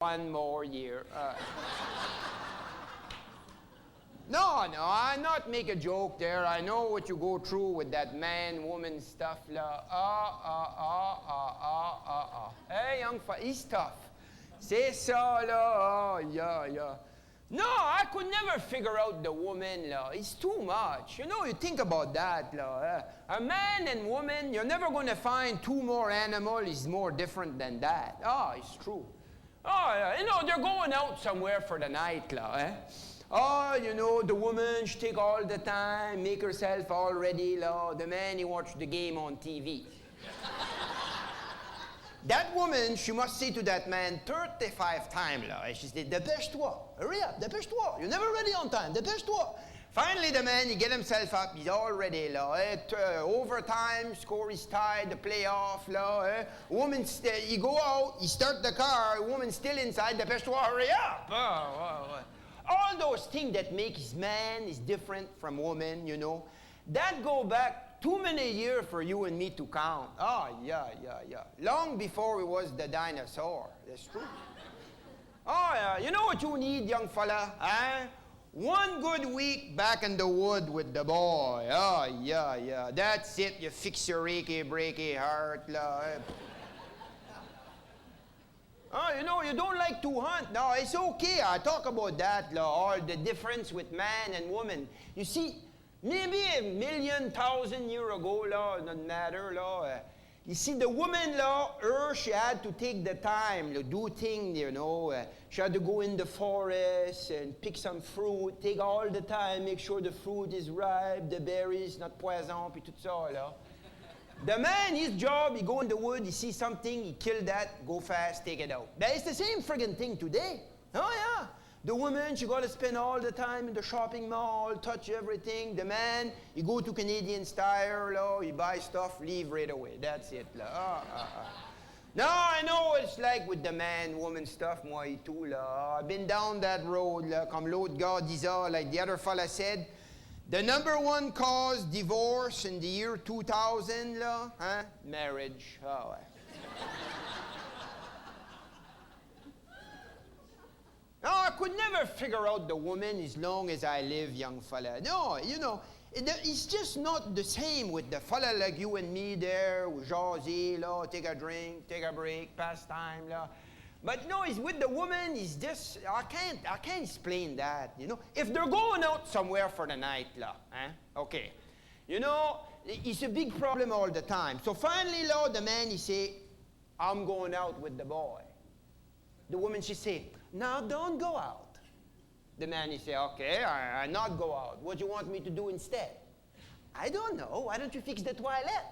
one more year. No, I'm not make a joke there. I know what you go through with that man-woman stuff. Hey, young fella, he's tough. C'est ça, là. Yeah. No, I could never figure out the woman, là. It's too much. You know, you think about that, là. A man and woman, you're never going to find two more animals is more different than that. It's true. You know, they're going out somewhere for the night, lah. You know, the woman, she take all the time, make herself all ready, lah. The man, he watch the game on TV. That woman, she must say to that man 35 times, lah. She said, dépêche-toi, hurry up, dépêche-toi. You're never ready on time, dépêche-toi. Finally, the man, he get himself up, he's all ready, lah. Overtime, score is tied, the playoff, lah. Woman, he go out, he start the car, woman still inside, dépêche-toi, hurry up. All those things that make his man is different from woman, you know. That go back too many years for you and me to count. Yeah. Long before it was the dinosaur. That's true. You know what you need, young fella? One good week back in the wood with the boy. Yeah. That's it. You fix your achy, breaky heart. You know, you don't like to hunt. No, it's okay. I talk about that, all the difference with man and woman. You see, maybe 1,000,000 years ago, doesn't matter, you see, the woman, she had to take the time to do things, you know. She had to go in the forest and pick some fruit, take all the time, make sure the fruit is ripe, the berries, not poison, puis tout ça, là. The man, his job, he go in the wood, he see something, he kill that, go fast, take it out. But it's the same friggin' thing today. Yeah. The woman, she got to spend all the time in the shopping mall, touch everything. The man, he go to Canadian Tire, he buy stuff, leave right away. That's it. No, I know what it's like with the man-woman stuff, moi too. I've been down that road, comme l'autre gars disait, like the other fella said. The number one cause divorce in the year 2000, marriage. No, I could never figure out the woman as long as I live, young fella. No, you know, it's just not the same with the fella like you and me there, jazzy, take a drink, take a break, pass time, But no, it's with the woman, it's just, I can't explain that, you know. If they're going out somewhere for the night, okay. You know, it's a big problem all the time. So finally, the man, he say, I'm going out with the boy. The woman, she say, now don't go out. The man, he say, okay, I not go out. What do you want me to do instead? I don't know. Why don't you fix the toilet?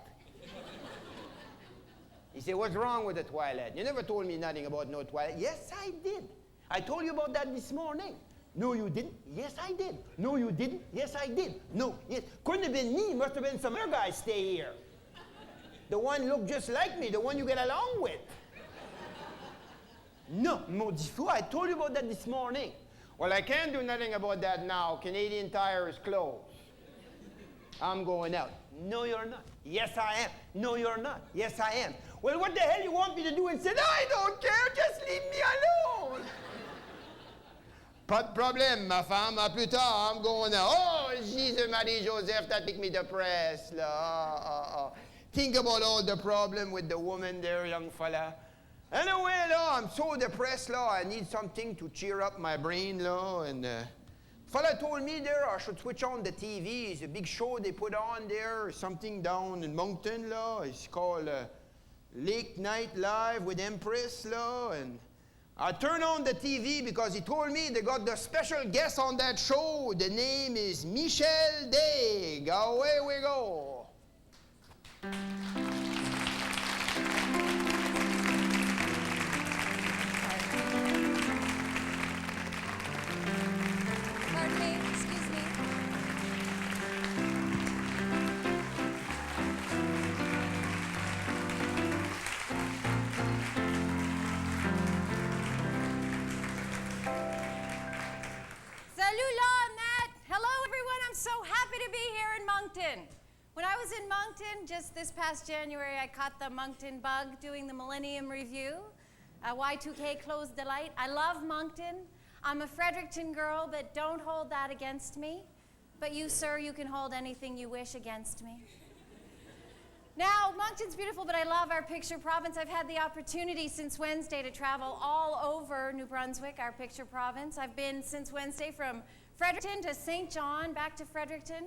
He said, what's wrong with the toilet? You never told me nothing about no toilet. Yes, I did. I told you about that this morning. No, you didn't. Yes, I did. No, you didn't. Yes, I did. No, yes. Couldn't have been me. Must have been some other guy stay here. The one looked just like me, the one you get along with. No, maudit fou, I told you about that this morning. Well, I can't do nothing about that now. Canadian Tire is closed. I'm going out. No, you're not. Yes, I am. No, you're not. Yes, I am. Well, what the hell you want me to do? And said, I don't care. Just leave me alone. Pas de problème, ma femme. À plus tard, I'm going out. Oh, Jesus, Marie Joseph, that make me depressed. Think about all the problem with the woman there, young fella. Anyway, I'm so depressed, I need something to cheer up my brain, and fella told me there I should switch on the TV. It's a big show they put on there, something down in Moncton, It's called Late Night Live with Empress, and I turn on the TV because he told me they got the special guest on that show. The name is Michelle Daigle. Away we go. When I was in Moncton just this past January, I caught the Moncton bug doing the Millennium Review. a Y2K clothes delight. I love Moncton. I'm a Fredericton girl, but don't hold that against me. But you, sir, you can hold anything you wish against me. Now, Moncton's beautiful, but I love our picture province. I've had the opportunity since Wednesday to travel all over New Brunswick, our picture province. I've been since Wednesday from Fredericton to St. John, back to Fredericton,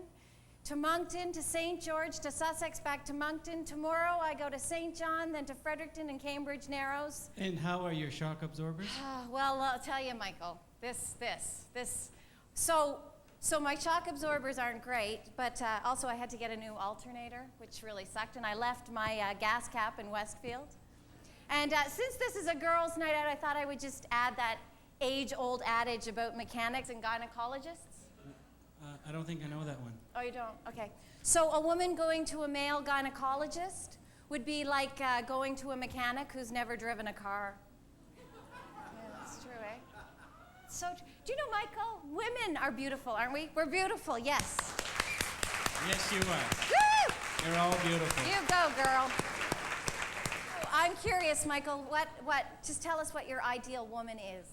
to Moncton, to St. George, to Sussex, back to Moncton. Tomorrow I go to St. John, then to Fredericton and Cambridge Narrows. And how are your shock absorbers? Well, I'll tell you, Michael, So my shock absorbers aren't great, but also I had to get a new alternator, which really sucked, and I left my gas cap in Westfield. And since this is a girls' night out, I thought I would just add that age-old adage about mechanics and gynecologists. I don't think I know that one. Oh, you don't? Okay. So a woman going to a male gynecologist would be like going to a mechanic who's never driven a car. Yeah, that's true, eh? So, do you know, Michael, women are beautiful, aren't we? We're beautiful, yes. Yes, you are. Woo! You're all beautiful. You go, girl. I'm curious, Michael, just tell us what your ideal woman is.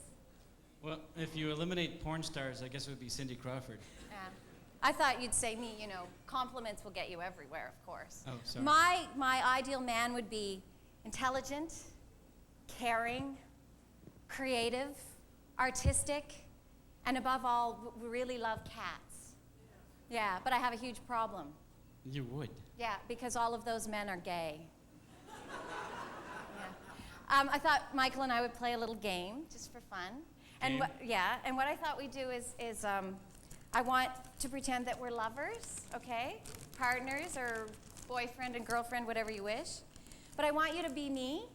Well, if you eliminate porn stars, I guess it would be Cindy Crawford. Yeah. I thought you'd say me, you know, compliments will get you everywhere, of course. Oh, sorry. My ideal man would be intelligent, caring, creative, artistic, and above all, really love cats. Yeah, but I have a huge problem. You would. Yeah, because all of those men are gay. Yeah. I thought Michael and I would play a little game, just for fun. And what I thought we'd do is I want to pretend that we're lovers, okay? Partners or boyfriend and girlfriend, whatever you wish. But I want you to be me.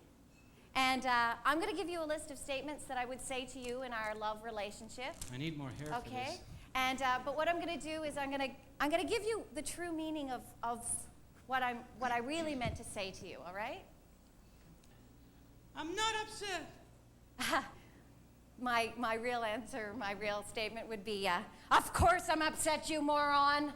And I'm going to give you a list of statements that I would say to you in our love relationship. I need more hair for this. And but what I'm going to do is I'm going to give you the true meaning of what I really meant to say to you. All right? I'm not upset. My real answer, my real statement would be, of course I'm upset, you moron.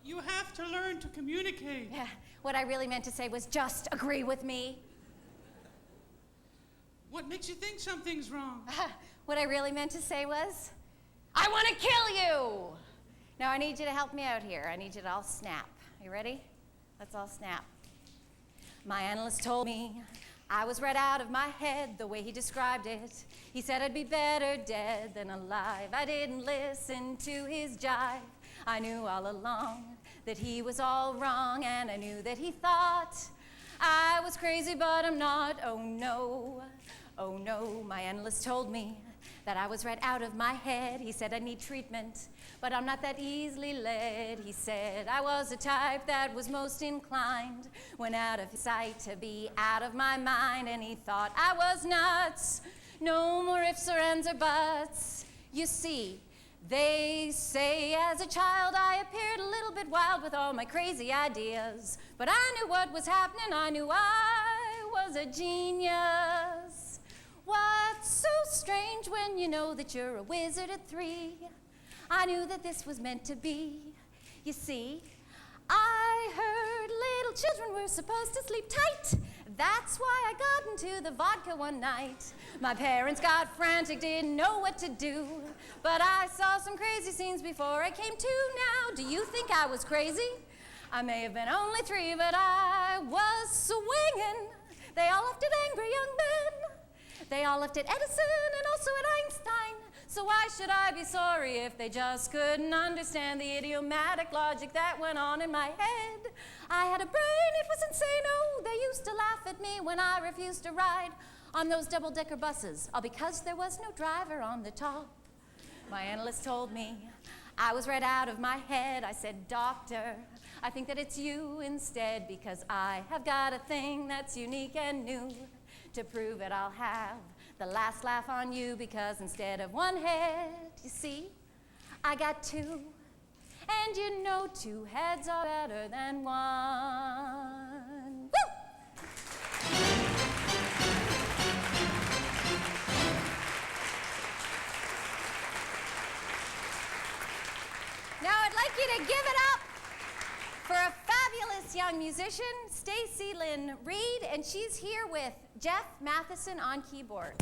You have to learn to communicate. Yeah. What I really meant to say was just agree with me. What makes you think something's wrong? What I really meant to say was, I want to kill you. Now I need you to help me out here. I need you to all snap. You ready? Let's all snap. My analyst told me I was right out of my head the way he described it. He said I'd be better dead than alive. I didn't listen to his jive. I knew all along that he was all wrong, and I knew that he thought I was crazy, but I'm not. Oh no, my analyst told me that I was right out of my head. He said I need treatment, but I'm not that easily led. He said I was the type that was most inclined when out of his sight to be out of my mind, and he thought I was nuts. No more ifs or ands or buts. You see, they say as a child I appeared a little bit wild with all my crazy ideas, but I knew what was happening. I knew I was a genius. What's so strange when you know that you're a wizard at 3? I knew that this was meant to be. You see, I heard little children were supposed to sleep tight. That's why I got into the vodka one night. My parents got frantic, didn't know what to do. But I saw some crazy scenes before I came to now. Do you think I was crazy? I may have been only 3, but I was swinging. They all laughed at angry young men. They all laughed at Edison and also at Einstein. So why should I be sorry if they just couldn't understand the idiomatic logic that went on in my head? I had a brain, it was insane. Oh, they used to laugh at me when I refused to ride on those double-decker buses, all because there was no driver on the top. My analyst told me I was right out of my head. I said, doctor, I think that it's you instead, because I have got a thing that's unique and new. To prove it, I'll have the last laugh on you, because instead of one head, you see, I got 2. And you know 2 heads are better than 1. Woo! Now I'd like you to give it up for a fabulous young young musician, Stacey Lynn Reid, and she's here with Jeff Matheson on keyboard.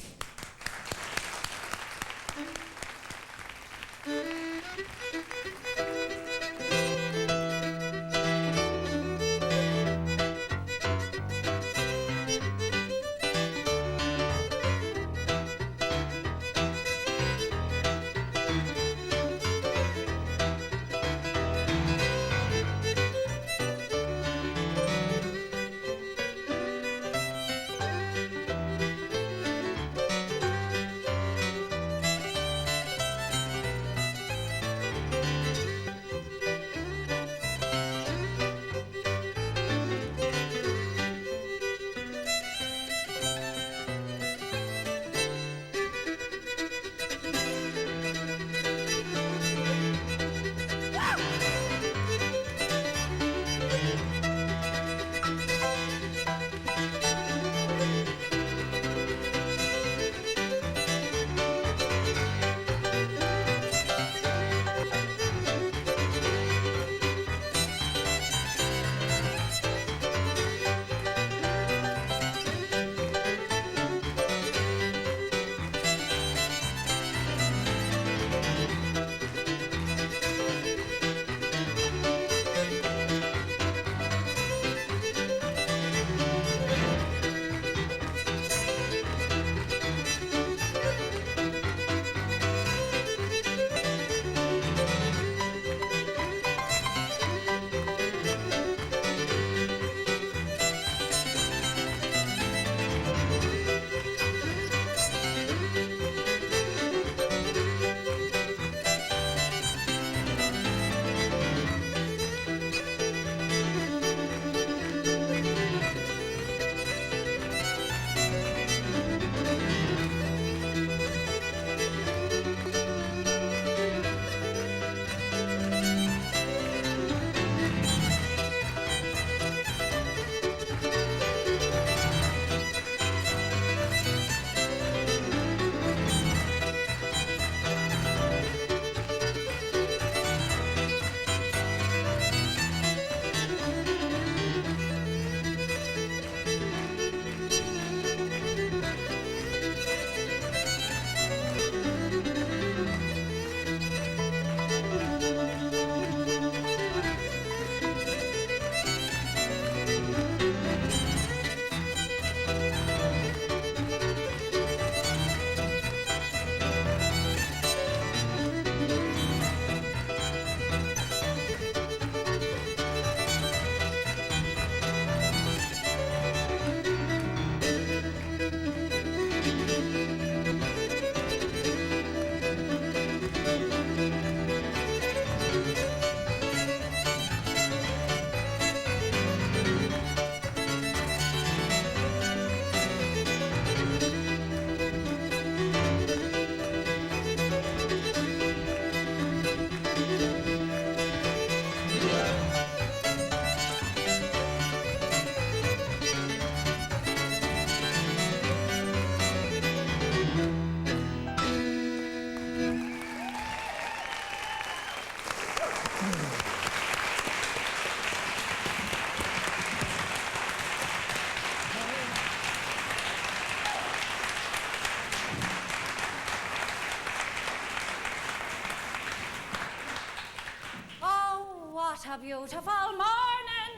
What a beautiful morning.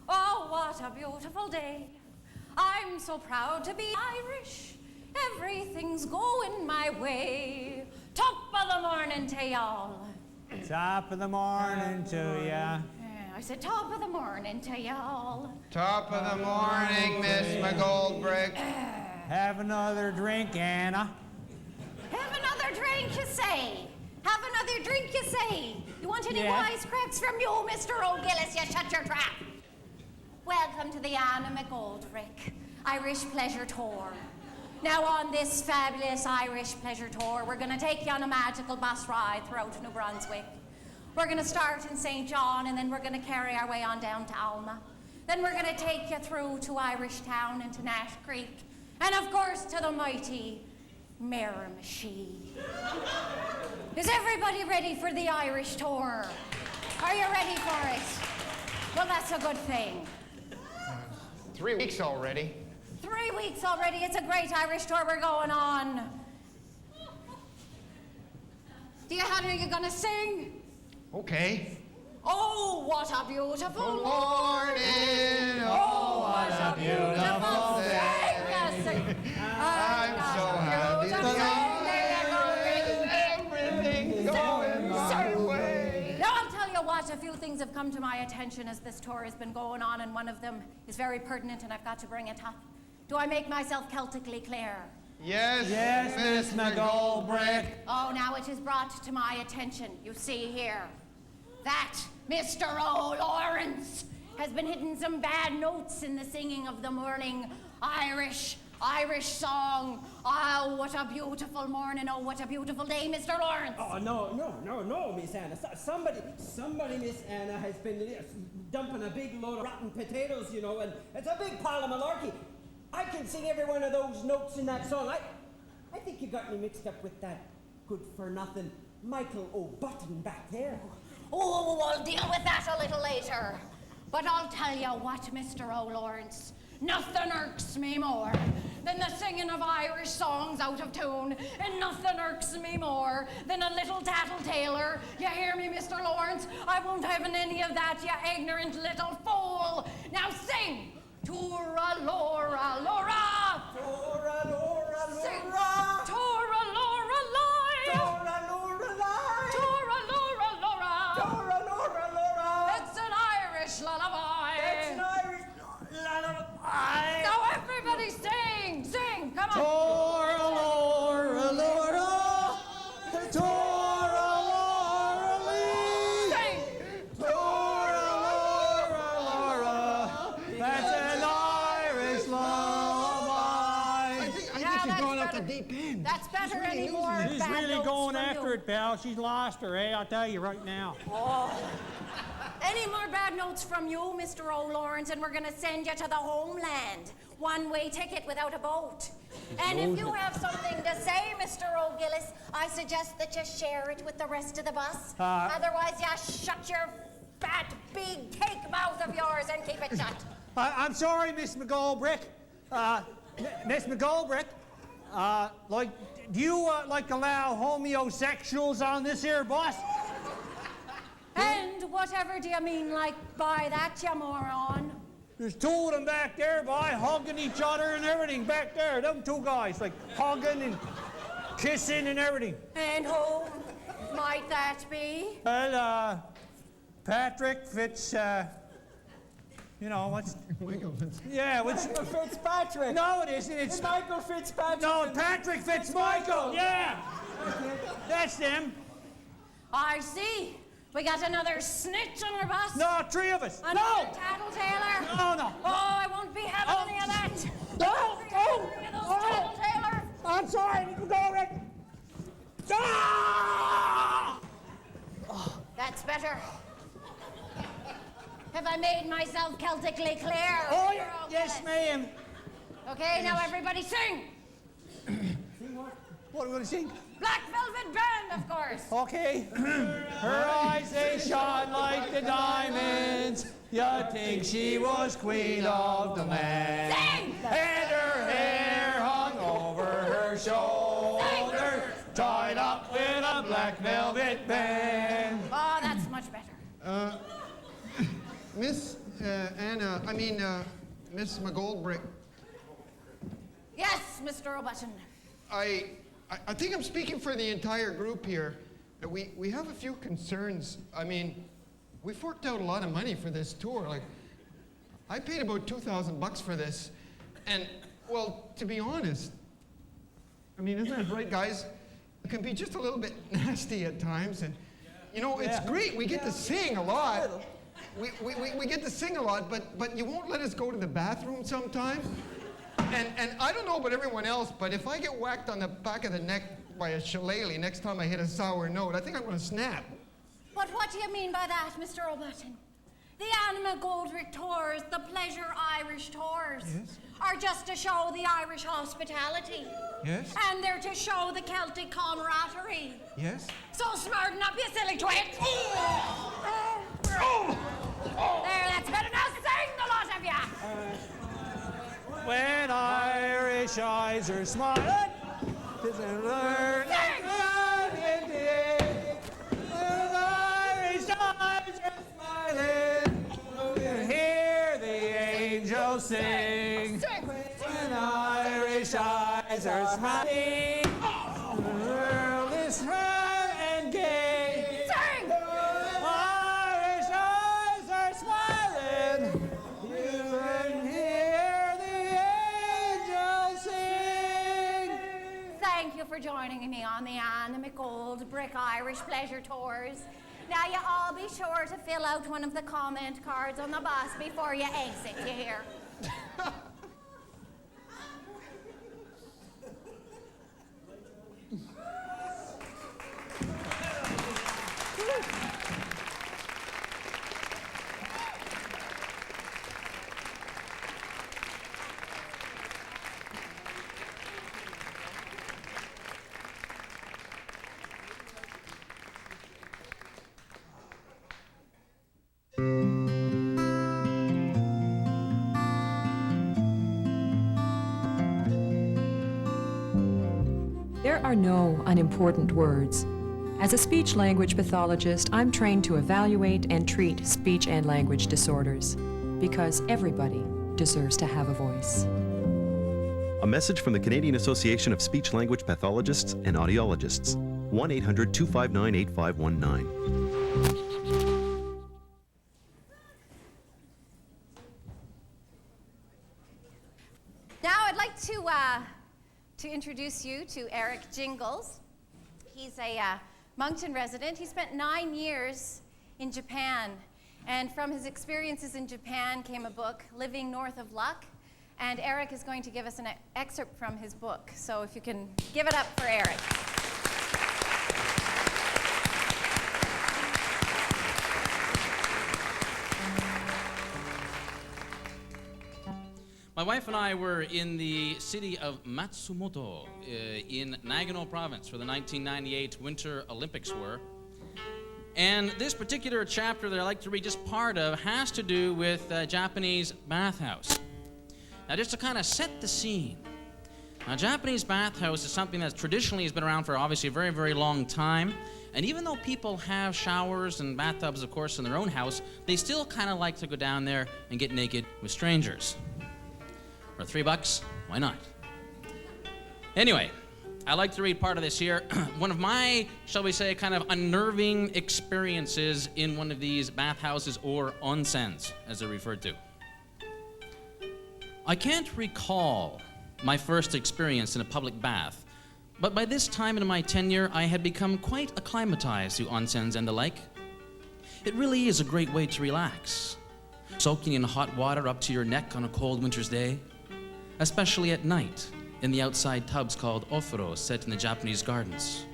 Oh, what a beautiful day. I'm so proud to be Irish. Everything's going my way. Top of the morning to y'all. Top of the morning to ya. I said top of the morning to y'all. Top of the morning, Miss McGoldbrick. Have another drink, Anna. Have another drink, you say? Have another drink, you say? You want any wisecracks from you, Mr. O'Gillis? You shut your trap. Welcome to the Anna McGoldrick Irish Pleasure Tour. Now on this fabulous Irish Pleasure Tour, we're going to take you on a magical bus ride throughout New Brunswick. We're going to start in St. John, and then we're going to carry our way on down to Alma. Then we're going to take you through to Irish Town and to Nash Creek, and of course to the mighty Miramichi. Is everybody ready for the Irish tour? Are you ready for it? Well, that's a good thing. 3 weeks already. 3 weeks already. It's a great Irish tour we're going on. Are you gonna sing? Okay. Oh, what a beautiful morning. Oh, what a beautiful day. I'm so happy. Everything going my way. Now, I'll tell you what, a few things have come to my attention as this tour has been going on, and one of them is very pertinent, and I've got to bring it up. Do I make myself Celtically clear? Yes, Miss McGoldrick. Oh, now it is brought to my attention, you see here, that Mr. Lawrence has been hitting some bad notes in the singing of the morning Irish song. Oh, what a beautiful morning. Oh, what a beautiful day, Mr. Lawrence. Oh, no, Miss Anna. Somebody, Miss Anna, has been dumping a big load of rotten potatoes, you know, and it's a big pile of malarkey. I can sing every one of those notes in that song. I think you got me mixed up with that good-for-nothing Michael O'Button back there. Oh, we'll deal with that a little later. But I'll tell you what, Mr. O'Lawrence, nothing irks me more than the singing of Irish songs out of tune, and nothing irks me more than a little tattletailer. You hear me, Mr. Lawrence? I won't have any of that, you ignorant little fool. Now sing! Tora, Laura, Laura! Tora, Laura, Sing! Laura! Tora, Laura, lie! Tora, Laura, lie! Tora, Laura, Laura! Tora, Laura, Laura! It's an Irish lullaby! It's an Irish lullaby! Now everybody sing! Sing! Come on! Tora, Laura, Laura. Tora, Laura, Lee. Sing! Tora, Laura, Laura. That's an Irish lullaby. I think Now she's that's going up the better. deep end. That's better anymore. She's Bad really notes going from after you. it, pal. She's lost her, eh? I'll tell you right now. Any more bad notes from you, Mr. O'Lawrence, and we're gonna send you to the homeland. One-way ticket without a boat. And if you have something to say, Mr. O'Gillis, I suggest that you share it with the rest of the bus. Otherwise, you shut your fat, big cake mouth of yours and keep it shut. I'm sorry, Miss McGoldrick. Miss McGoldrick, do you allow homosexuals on this here bus? And whatever do you mean, like, by that, you moron? There's two of them back there, boy, hugging each other and everything back there. Them two guys, like, hugging and kissing and everything. And who might that be? Well, Patrick Fitz, you know, what's... Yeah, what's... Fitzpatrick! No, it isn't. It's... Michael Fitzpatrick! No, Patrick Fitzmichael, yeah! That's them. I see. We got another snitch on our bus. No, three of us. Another No! tattletailer. No. Oh, I won't be having any of that. No! Any of those tattletailer. I'm sorry, Miss McGoldrick. Ah! That's better. Have I made myself Celtically clear? Oh, Mr. yes, O'Gillis? ma'am. Okay, now everybody sing. What are we going to sing? Black Velvet Band, of course. Okay. Her eyes, they shine like the diamonds. You'd think she was queen of the land. Sing! And her hair hung over her shoulder, tied up with a black velvet band. Oh, that's much better. Miss Miss McGoldrick, Yes, Mr. O'Button. I think I'm speaking for the entire group here. We have a few concerns. I mean, we forked out a lot of money for this tour. Like, I paid about $2,000 for this. And, well, to be honest, I mean, isn't that right, guys? It can be just a little bit nasty at times. And, you know, it's great. We get to sing a lot. We get to sing a lot, but you won't let us go to the bathroom sometimes. And I don't know about everyone else, but if I get whacked on the back of the neck by a shillelagh next time I hit a sour note, I think I'm going to snap. But what do you mean by that, Mr. O'Button? The Anna McGoldrick tours, the Pleasure Irish tours, are just to show the Irish hospitality. Yes? And they're to show the Celtic camaraderie. Yes? So smarten up, you silly twit! There, that's better. Now sing, the lot of ya. When Irish eyes are smiling, doesn't learn. Sing. When Irish eyes are smiling, you hear the angels sing. Sing. When Irish eyes are smiling, the world is round and gay. Sing. Irish eyes are smiling, you can hear the angels sing. Thank you for joining me on the anemic old brick Irish pleasure tours. Now you all be sure to fill out one of the comment cards on the bus before you exit, you hear? There are no unimportant words. As a speech-language pathologist, I'm trained to evaluate and treat speech and language disorders because everybody deserves to have a voice. A message from the Canadian Association of Speech-Language Pathologists and Audiologists. 1-800-259-8519. Now I'd like to introduce you to Eric Jingles. He's a Moncton resident. He spent 9 years in Japan, and from his experiences in Japan came a book, Living North of Luck, and Eric is going to give us an excerpt from his book. So if you can give it up for Eric. My wife and I were in the city of Matsumoto in Nagano province where the 1998 Winter Olympics were. And this particular chapter that I like to read just part of has to do with a Japanese bathhouse. Now just to kind of set the scene. Now Japanese bathhouse is something that traditionally has been around for obviously a very, very long time. And even though people have showers and bathtubs, of course, in their own house, they still kind of like to go down there and get naked with strangers. For $3, why not? Anyway, I like to read part of this here. One of my, shall we say, kind of unnerving experiences in one of these bathhouses or onsens, as they're referred to. I can't recall my first experience in a public bath, but by this time in my tenure, I had become quite acclimatized to onsens and the like. It really is a great way to relax, soaking in hot water up to your neck on a cold winter's day, especially at night in the outside tubs called ofuro set in the Japanese gardens.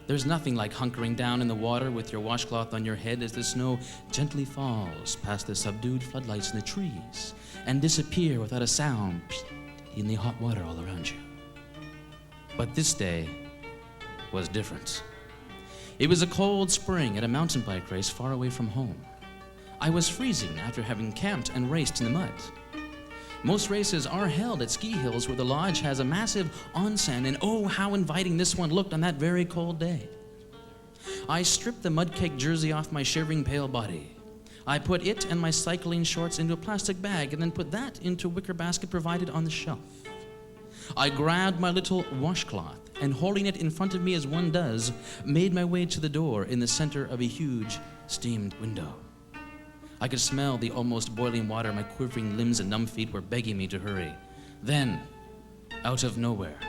There's nothing like hunkering down in the water with your washcloth on your head as the snow gently falls past the subdued floodlights in the trees and disappear without a sound in the hot water all around you. But this day was different. It was a cold spring at a mountain bike race far away from home. I was freezing after having camped and raced in the mud. Most races are held at ski hills where the lodge has a massive onsen, and oh, how inviting this one looked on that very cold day. I stripped the mud-caked jersey off my shivering pale body. I put it and my cycling shorts into a plastic bag and then put that into a wicker basket provided on the shelf. I grabbed my little washcloth and, holding it in front of me as one does, made my way to the door in the center of a huge steamed window. I could smell the almost boiling water. My quivering limbs and numb feet were begging me to hurry. Then, out of nowhere,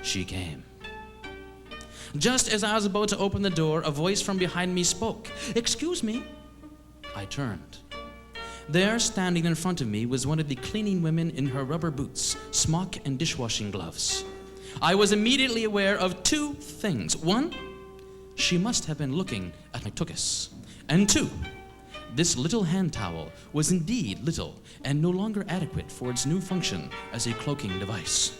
she came. Just as I was about to open the door, a voice from behind me spoke. "Excuse me." I turned. There, standing in front of me, was one of the cleaning women in her rubber boots, smock, and dishwashing gloves. I was immediately aware of two things. One, she must have been looking at my tuchus. And two, this little hand towel was indeed little and no longer adequate for its new function as a cloaking device.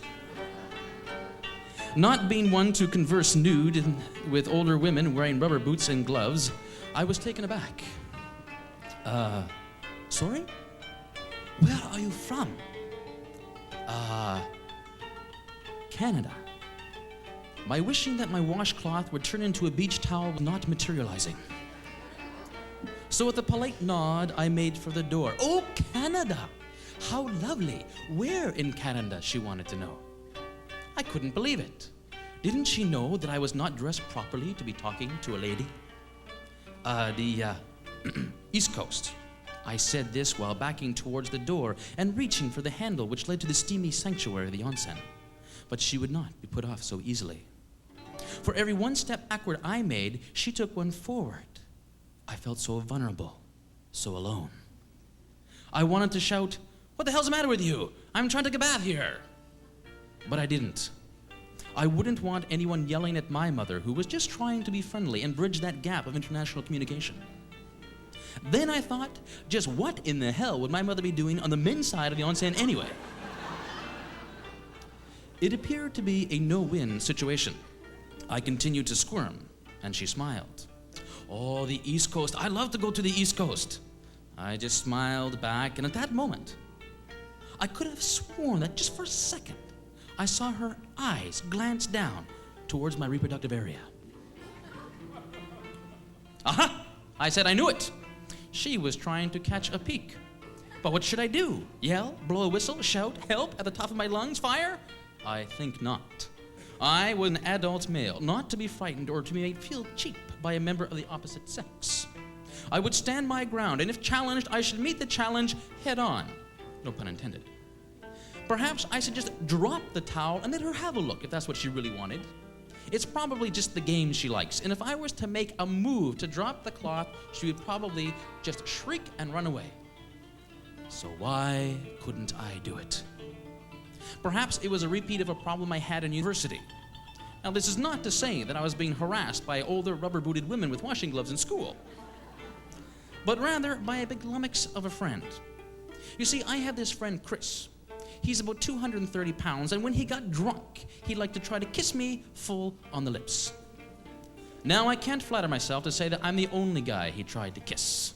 Not being one to converse nude with older women wearing rubber boots and gloves, I was taken aback. Sorry? Where are you from? Canada. My wishing that my washcloth would turn into a beach towel was not materializing. So with a polite nod, I made for the door. Oh, Canada! How lovely! Where in Canada, she wanted to know. I couldn't believe it. Didn't she know that I was not dressed properly to be talking to a lady? The East Coast. I said this while backing towards the door and reaching for the handle which led to the steamy sanctuary of the onsen. But she would not be put off so easily. For every one step backward I made, she took one forward. I felt so vulnerable, so alone. I wanted to shout, "What the hell's the matter with you? I'm trying to take a bath here." But I didn't. I wouldn't want anyone yelling at my mother, who was just trying to be friendly and bridge that gap of international communication. Then I thought, just what in the hell would my mother be doing on the men's side of the onsen anyway? It appeared to be a no-win situation. I continued to squirm, and she smiled. "Oh, the East Coast. I love to go to the East Coast." I just smiled back, and at that moment, I could have sworn that just for a second, I saw her eyes glance down towards my reproductive area. Aha! I said I knew it. She was trying to catch a peek. But what should I do? Yell, blow a whistle, shout, help at the top of my lungs, fire? I think not. I was an adult male, not to be frightened or to be made feel cheap by a member of the opposite sex. I would stand my ground, and if challenged, I should meet the challenge head on. No pun intended. Perhaps I should just drop the towel and let her have a look if that's what she really wanted. It's probably just the game she likes, and if I was to make a move to drop the cloth, she would probably just shriek and run away. So why couldn't I do it? Perhaps it was a repeat of a problem I had in university. Now, this is not to say that I was being harassed by older rubber-booted women with washing gloves in school, but rather by a big lummox of a friend. You see, I have this friend, Chris. He's about 230 pounds, and when he got drunk, he'd like to try to kiss me full on the lips. Now, I can't flatter myself to say that I'm the only guy he tried to kiss.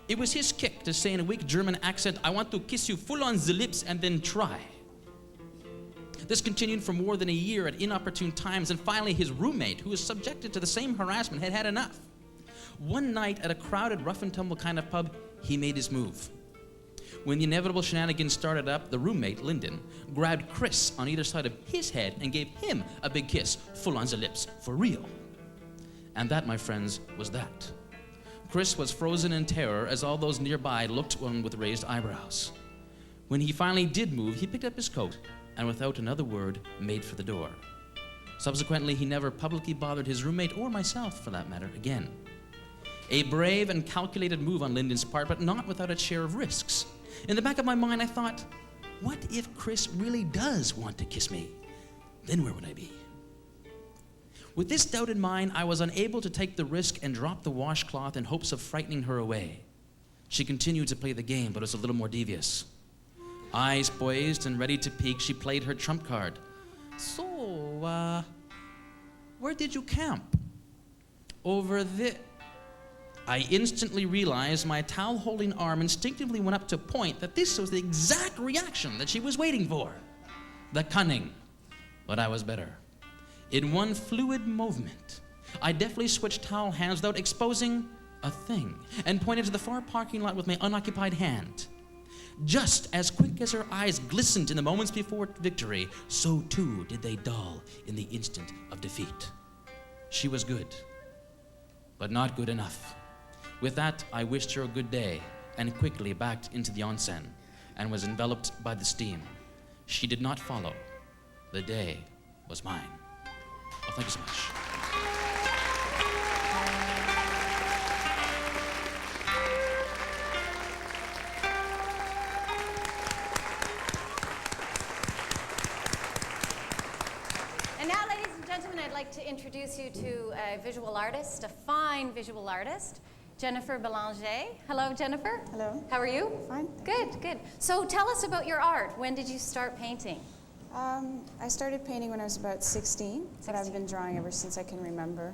It was his kick to say in a weak German accent, "I want to kiss you full on the lips and then try." This continued for more than a year at inopportune times, and finally his roommate, who was subjected to the same harassment, had had enough. One night at a crowded rough-and-tumble kind of pub, he made his move. When the inevitable shenanigans started up, the roommate, Lyndon, grabbed Chris on either side of his head and gave him a big kiss, full on the lips, for real. And that, my friends, was that. Chris was frozen in terror as all those nearby looked on with raised eyebrows. When he finally did move, he picked up his coat and without another word, made for the door. Subsequently, he never publicly bothered his roommate, or myself for that matter, again. A brave and calculated move on Lyndon's part, but not without its share of risks. In the back of my mind, I thought, what if Chris really does want to kiss me? Then where would I be? With this doubt in mind, I was unable to take the risk and drop the washcloth in hopes of frightening her away. She continued to play the game, but was a little more devious. Eyes poised and ready to peek, she played her trump card. "So, where did you camp?" "Over there." I instantly realized my towel-holding arm instinctively went up to point that this was the exact reaction that she was waiting for. The cunning. But I was better. In one fluid movement, I deftly switched towel hands without exposing a thing and pointed to the far parking lot with my unoccupied hand. Just as quick as her eyes glistened in the moments before victory, so too did they dull in the instant of defeat. She was good, but not good enough. With that, I wished her a good day and quickly backed into the onsen and was enveloped by the steam. She did not follow. The day was mine. Well, thank you so much. And now, ladies and gentlemen, I'd like to introduce you to a visual artist, a fine visual artist, Jennifer Belanger. Hello, Jennifer. Hello. How are you? Fine. Good, good. So tell us about your art. When did you start painting? I started painting when I was about 16, but I've been drawing ever since I can remember.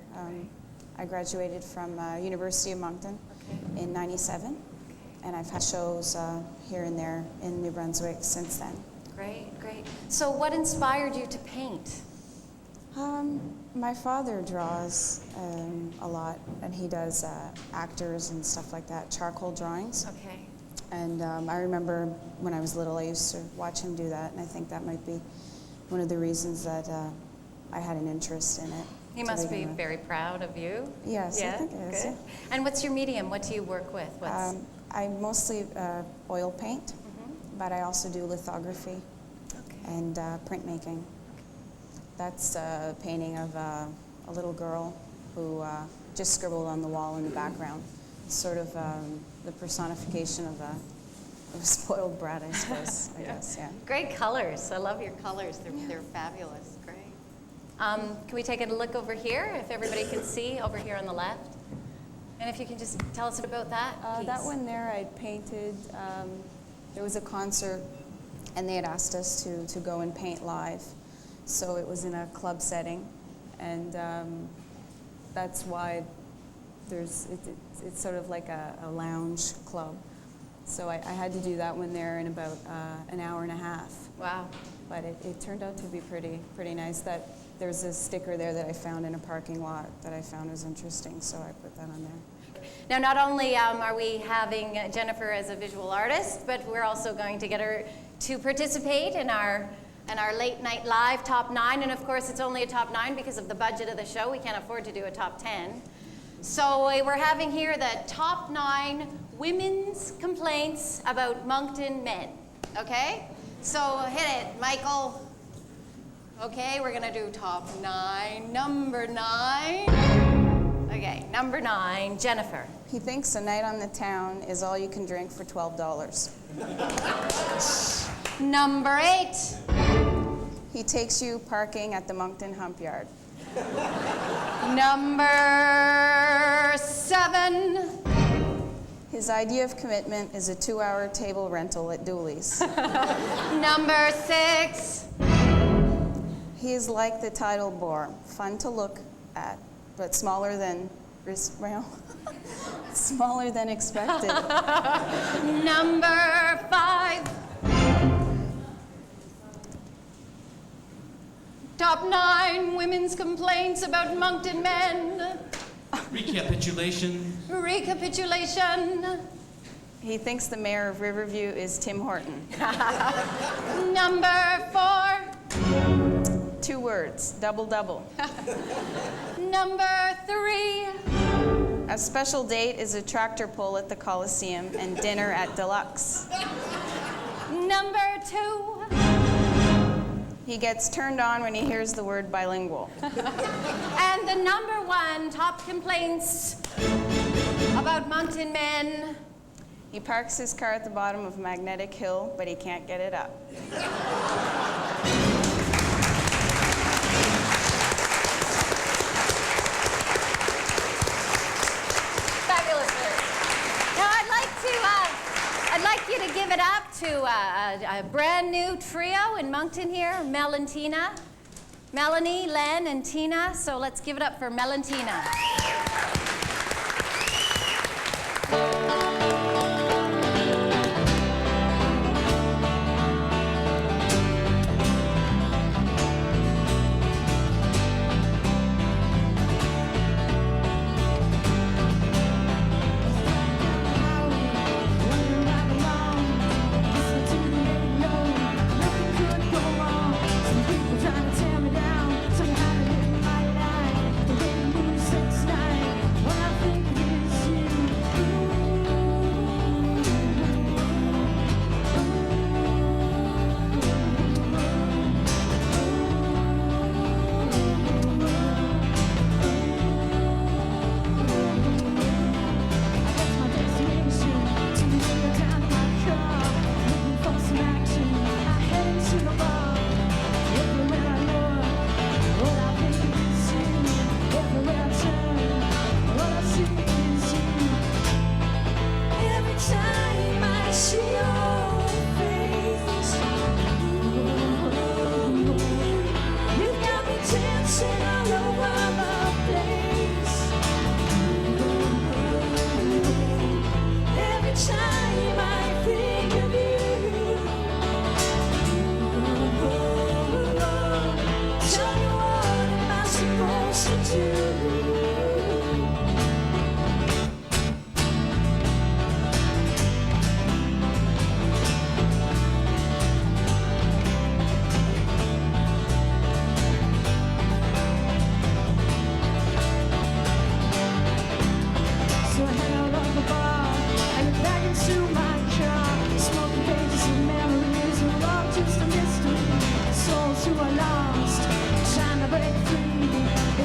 I graduated from University of Moncton in '97, and I've had shows here and there in New Brunswick since then. Great, great. So what inspired you to paint? My father draws a lot, and he does actors and stuff like that, charcoal drawings. Okay. And I remember when I was little, I used to watch him do that, and I think that might be one of the reasons that I had an interest in it. He must be very proud of you. Yes, yeah? I think it is. Good. And what's your medium? What do you work with? I mostly oil paint, but I also do lithography and printmaking. That's a painting of a little girl who just scribbled on the wall in the background. Sort of the personification of a spoiled brat, I suppose, I guess, yeah. Great colors. I love your colors. They're fabulous. Great. Can we take a look over here, if everybody can see, over here on the left? And if you can just tell us about that piece. That one there I painted, there was a concert, and they had asked us to go and paint live. So it was in a club setting, and that's why it's sort of like a lounge club. So I had to do that one there in about an hour and a half. Wow. But it turned out to be pretty nice. That there's a sticker there that I found in a parking lot that I found was interesting, so I put that on there. Now, not only are we having Jennifer as a visual artist, but we're also going to get her to participate in our late night live top 9. And of course, it's only a top 9 because of the budget of the show. We can't afford to do a top 10. So we're having here the top 9 women's complaints about Moncton men. Okay? So hit it, Michael. Okay, we're gonna do top 9. Number 9. Okay, number 9, Jennifer. He thinks a night on the town is all you can drink for $12. Number 8. He takes you parking at the Moncton Hump Yard. Number 7. His idea of commitment is a 2-hour table rental at Dooley's. Number 6. He is like the tidal bore, fun to look at, but smaller than, smaller than expected. Number 5. Top 9 women's complaints about Moncton men. Recapitulation. Recapitulation. He thinks the mayor of Riverview is Tim Horton. Number 4. 2 words, double double. Number 3. A special date is a tractor pull at the Coliseum and dinner at Deluxe. Number 2. He gets turned on when he hears the word bilingual. And the number 1 top complaints about Moncton men. He parks his car at the bottom of Magnetic Hill, but he can't get it up. Fabulous work. Now I'd like you to give it up to a brand new trio in Moncton here, Mellentina. Melanie, Len, and Tina. So let's give it up for Mellentina. Some people trying to tear me down, some kind of hidden my line. The way the moon sets night.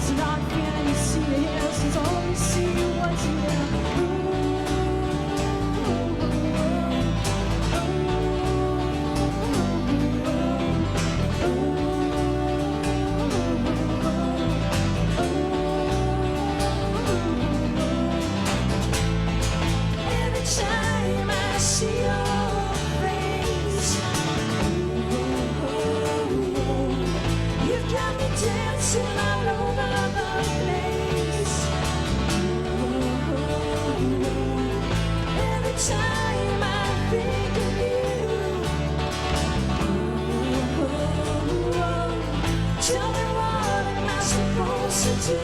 It's not fair, you see the hills, it's all you see once a year. Every time I see your face, you've got me dancing all over the place. Every time I think of you, tell me what am I supposed to do?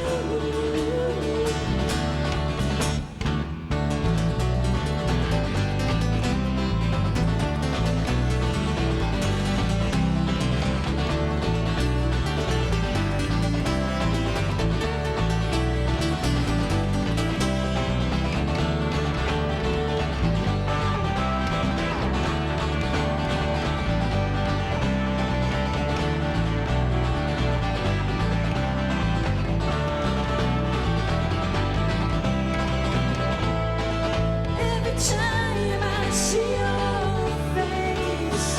Every time I see your face,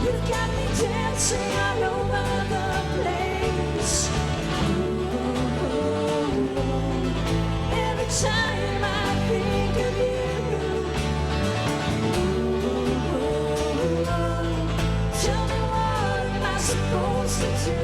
you've got me dancing all over the place. Every time I think of you, tell me what am I supposed to do?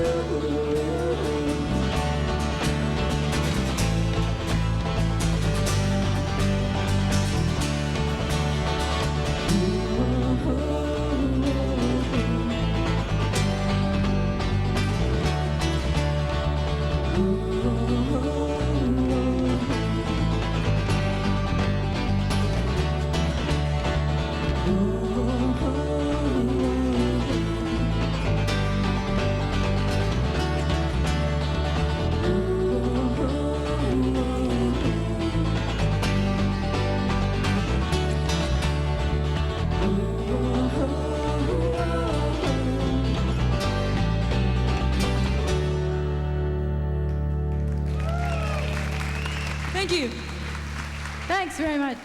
Thank you. Thanks very much.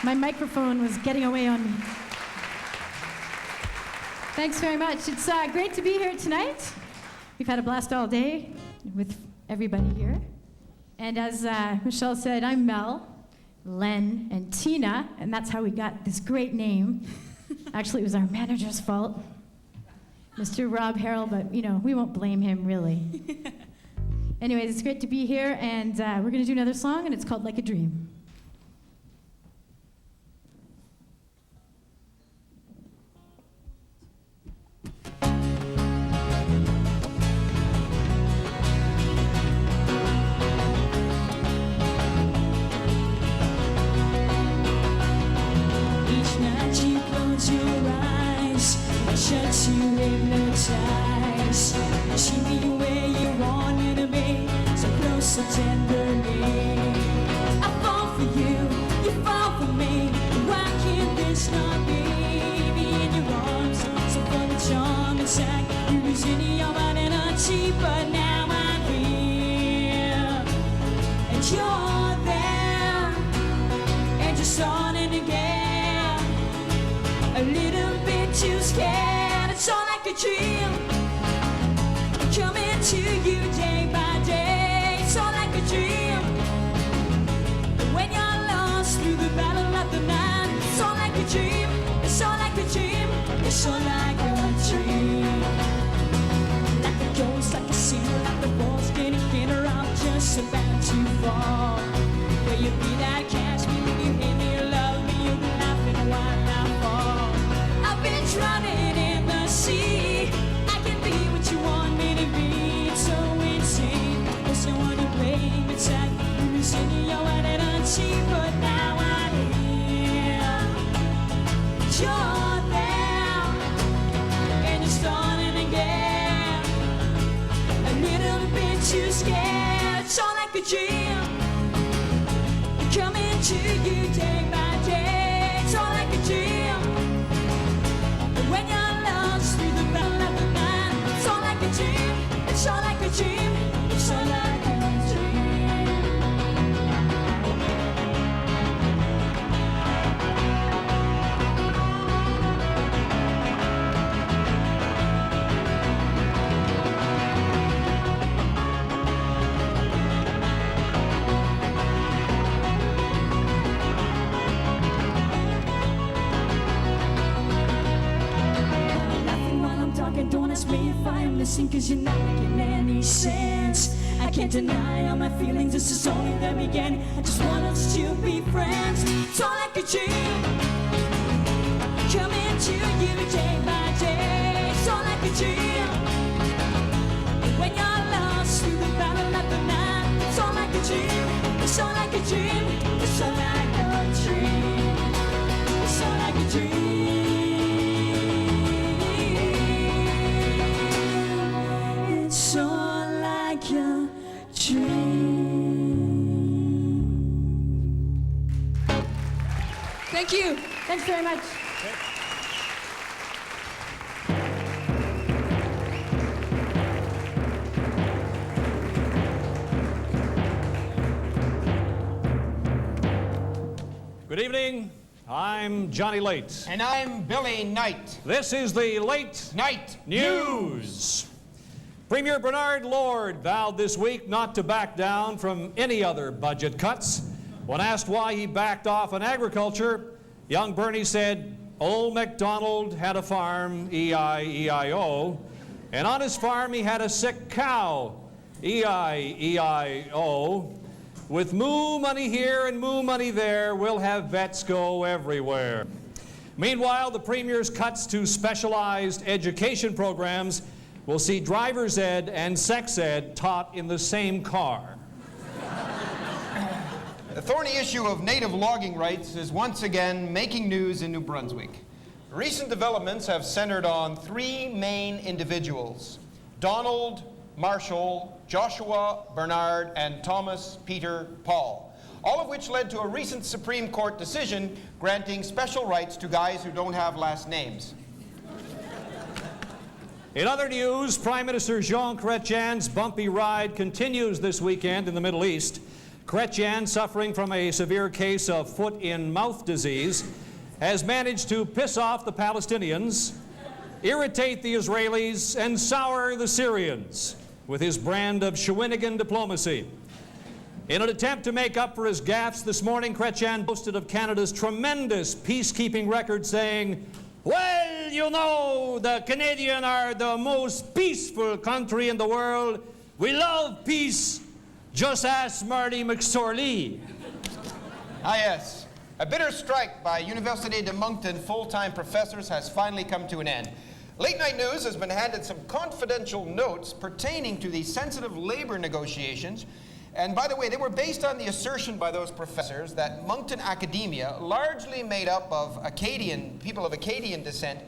My microphone was getting away on me. Thanks very much. It's great to be here tonight. We've had a blast all day with everybody here. And as Michelle said, I'm Mel, Len, and Tina, and that's how we got this great name. Actually, it was our manager's fault, Mr. Rob Harrell, but you know, we won't blame him really. Anyways, it's great to be here, and we're gonna do another song, and it's called Like a Dream. Each night you close your eyes, I shut you hypnotize. See me where you want me to be, so close, so tenderly. I fall for you, you fall for me. Why can't this not be? Me in your arms, so full of charm inside. Losing your energy, but now I'm here, and you're there, and you're starting again. A little bit too scared, it's all like a dream. Coming to you day by day, it's all like a dream. When you're lost through the battle of the night, it's all like a dream. It's all like a dream. It's all like a dream. Like a ghost, like a sinner, like the walls getting thinner. I'm just about to fall. Will you be that catch me when you hit me, love me? You'll be laughing while I fall. I've been drowning in the sea. I can be what you want me to be. It's so insane. There's no one to blame. It's like losing your energy, but now I'm here. You're there, and you're starting again. A little bit too scared. It's all like a dream. Coming to you day by day. It's all like a dream. When you're lost through the battle of the night, it's all honest me if I'm missing, cause you're not making any sense. I can't deny all my feelings, this is only the beginning. I just want us to be friends. It's all I could dream, coming to you day by day. It's all I could dream, when you're lost through the battle of the night. It's all I could dream, it's all I could dream, it's all I could dream, it's all I could dream. It's all like a dream. Thank you. Thanks very much. Good evening. I'm Johnny Late. And I'm Billy Knight. This is the Late Night News. Premier Bernard Lord vowed this week not to back down from any other budget cuts. When asked why he backed off on agriculture, young Bernie said, "Old MacDonald had a farm, E-I-E-I-O, and on his farm he had a sick cow, E-I-E-I-O. With moo money here and moo money there, we'll have vets go everywhere." Meanwhile, the Premier's cuts to specialized education programs will see driver's ed and sex ed taught in the same car. The thorny issue of native logging rights is once again making news in New Brunswick. Recent developments have centered on three main individuals: Donald, Marshall, Joshua, Bernard, and Thomas Peter Paul, all of which led to a recent Supreme Court decision granting special rights to guys who don't have last names. In other news, Prime Minister Jean Chrétien's bumpy ride continues this weekend in the Middle East. Chrétien, suffering from a severe case of foot-in-mouth disease, has managed to piss off the Palestinians, irritate the Israelis, and sour the Syrians with his brand of Shawinigan diplomacy. In an attempt to make up for his gaffes this morning, Chrétien boasted of Canada's tremendous peacekeeping record, saying, "Well, you know, the Canadians are the most peaceful country in the world. We love peace. Just ask Marty McSorley." Ah, yes. A bitter strike by Université de Moncton full-time professors has finally come to an end. Late Night News has been handed some confidential notes pertaining to the sensitive labor negotiations. And by the way, they were based on the assertion by those professors that Moncton academia, largely made up of people of Acadian descent,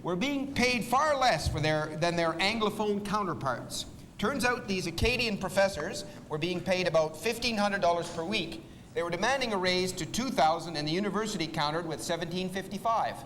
were being paid far less than their Anglophone counterparts. Turns out these Acadian professors were being paid about $1,500 per week. They were demanding a raise to $2,000, and the university countered with $1,755.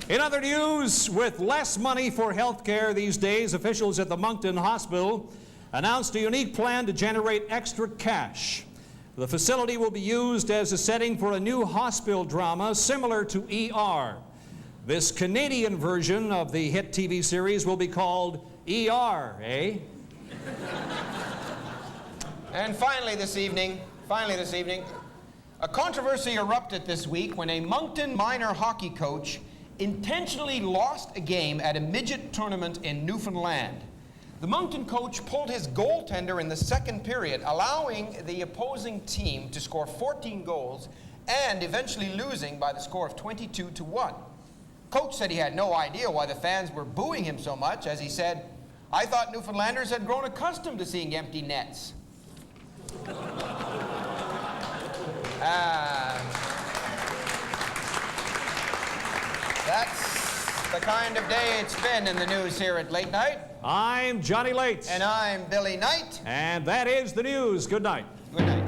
In other news, with less money for health care these days, officials at the Moncton Hospital announced a unique plan to generate extra cash. The facility will be used as a setting for a new hospital drama similar to ER. This Canadian version of the hit TV series will be called ER, eh? And finally this evening, a controversy erupted this week when a Moncton minor hockey coach intentionally lost a game at a midget tournament in Newfoundland. The Moncton coach pulled his goaltender in the second period, allowing the opposing team to score 14 goals and eventually losing by the score of 22-1. Coach said he had no idea why the fans were booing him so much, as he said, "I thought Newfoundlanders had grown accustomed to seeing empty nets." That's the kind of day it's been in the news here at Late Night. I'm Johnny Late. And I'm Billy Knight. And that is the news. Good night. Good night.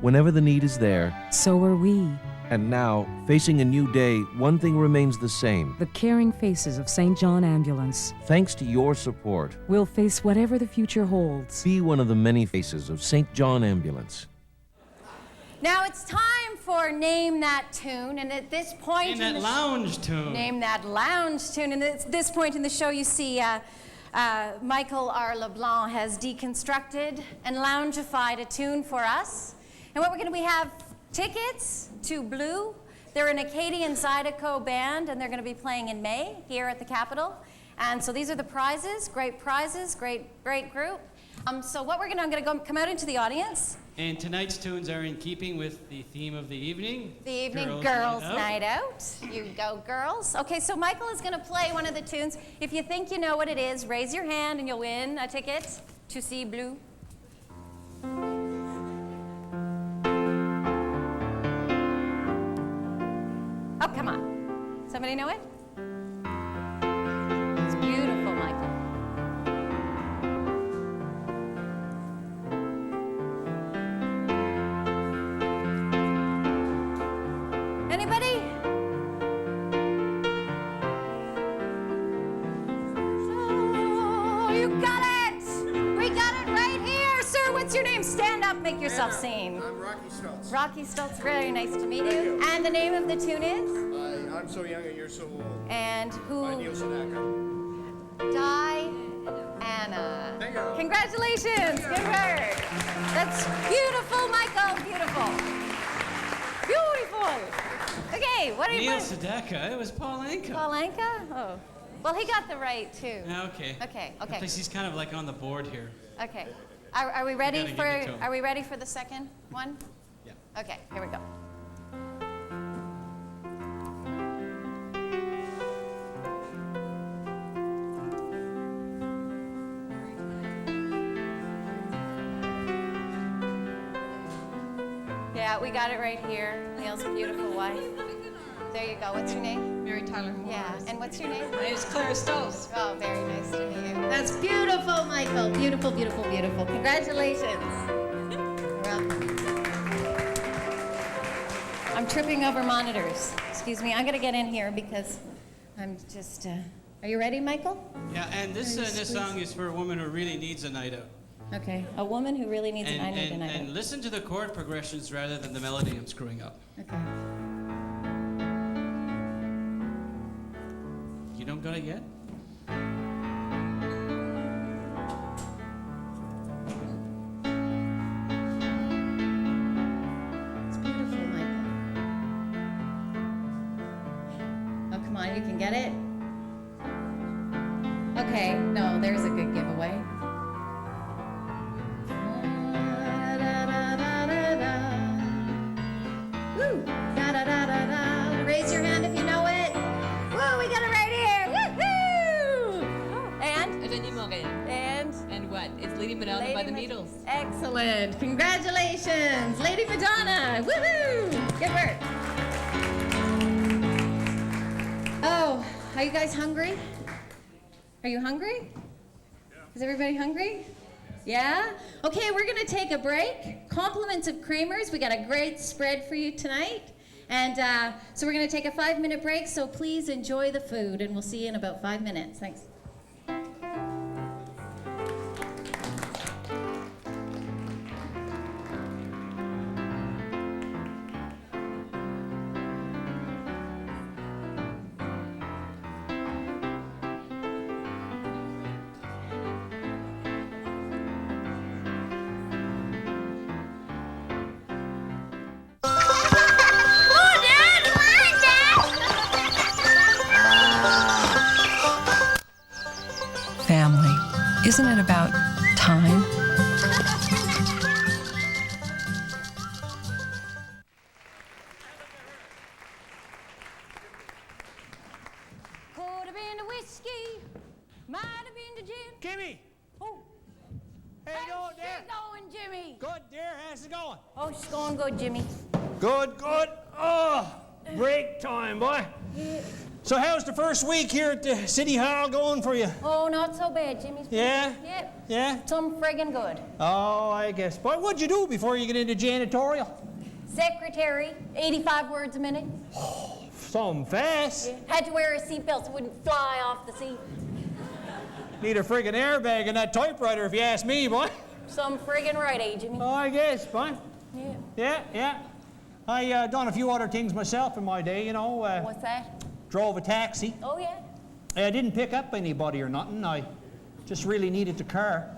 Whenever the need is there, so are we. And now, facing a new day, one thing remains the same. The caring faces of St. John Ambulance. Thanks to your support, we'll face whatever the future holds. Be one of the many faces of St. John Ambulance. Now it's time for Name That Tune, and at this point Name that lounge tune. Name That Lounge Tune, and at this point in the show you see Michael R. LeBlanc has deconstructed and loungified a tune for us. And what we have tickets to Blue. They're an Acadian Zydeco band, and they're going to be playing in May here at the Capitol. And so these are the prizes, great group. So what I'm going to come out into the audience. And tonight's tunes are in keeping with the theme of the evening. The evening Girls' Night Out. You go, girls. Okay, so Michael is going to play one of the tunes. If you think you know what it is, raise your hand and you'll win a ticket to see Blue. Oh, come on. Somebody know it? It's beautiful, Michael. Anybody? Oh, you got it! We got it right here! Sir, what's your name? Stand up, make yourself seen. I'm Rocky Stultz. Rocky Stultz, very nice to meet you. And the name of the tune is? I'm So Young and You're So Old. And who? By Neil Sedaka. Diana. Thank you. Congratulations. Good work. That's beautiful, Michael. Beautiful. Beautiful. Okay, what are you Neil Sedaka. It was Paul Anka. Paul Anka? Oh. Well, he got the right, too. Okay. Okay. At least he's kind of like on the board here. Okay. Are we ready gotta give it to him. Are we ready for the second one? Yeah. Okay, here we go. Yeah, we got it right here. Neil's beautiful wife. There you go. What's your name? Mary Tyler Morris. Yeah. And what's your name? My name is Clara Stoltz. Oh, very nice to meet you. That's beautiful, Michael. Beautiful, beautiful, beautiful. Congratulations. You're welcome. I'm tripping over monitors. Excuse me. I'm going to get in here because I'm just... Are you ready, Michael? Yeah, and this song is for a woman who really needs a night out. Okay. A woman who really needs a night out. And listen to the chord progressions rather than the melody I'm screwing up. Okay. You don't got it yet? It's beautiful, Michael. Oh, come on, you can get it? Okay, no, there's a good giveaway. Woo! Da-da-da-da-da. Raise your hand if you know it. Woo, we got it right here. Woo-hoo! And? And what? It's Lady Madonna by the Beatles. Excellent. Congratulations, Lady Madonna. Woohoo! Good work. Oh, are you guys hungry? Are you hungry? Is everybody hungry? Yeah? Okay, we're gonna take a break. Compliments of Kramer's. We got a great spread for you tonight. And so we're gonna take a 5-minute break, so please enjoy the food, and we'll see you in about 5 minutes. Thanks. Family. Isn't it about time? Could have been the whiskey, might have been the gin. Jimmy! Oh. Hey, How's go there. she going, Jimmy? Good, dear. How's it going? Oh, she's going good, Jimmy. Good, good. Oh, break time, boy. So how's the first week here at the City Hall going for you? Oh, not so bad, Jimmy. Yeah? Yep. Yeah? Some friggin' good. Oh, I guess. But what'd you do before you get into janitorial? Secretary, 85 words a minute. Some fast. Yeah. Had to wear a seatbelt so it wouldn't fly off the seat. Need a friggin' airbag in that typewriter if you ask me, boy. Some friggin' right, eh, Jimmy? Oh, I guess, boy. Yeah. Yeah, yeah. I done a few other things myself in my day, you know. What's that? Drove a taxi. Oh, yeah. I didn't pick up anybody or nothing. I Just really needed the car.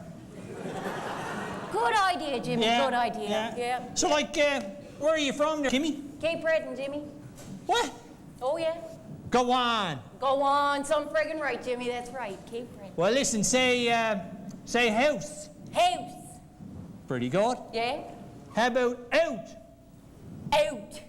Good idea, Jimmy. Yeah, Good idea. yeah. So, like, where are you from there, Jimmy? Cape Breton, Jimmy. What? Oh, yeah. Go on. Go on. Some friggin' right, Jimmy. That's right. Cape Breton. Well, listen, say house. House. Pretty good. Yeah? How about out? Out.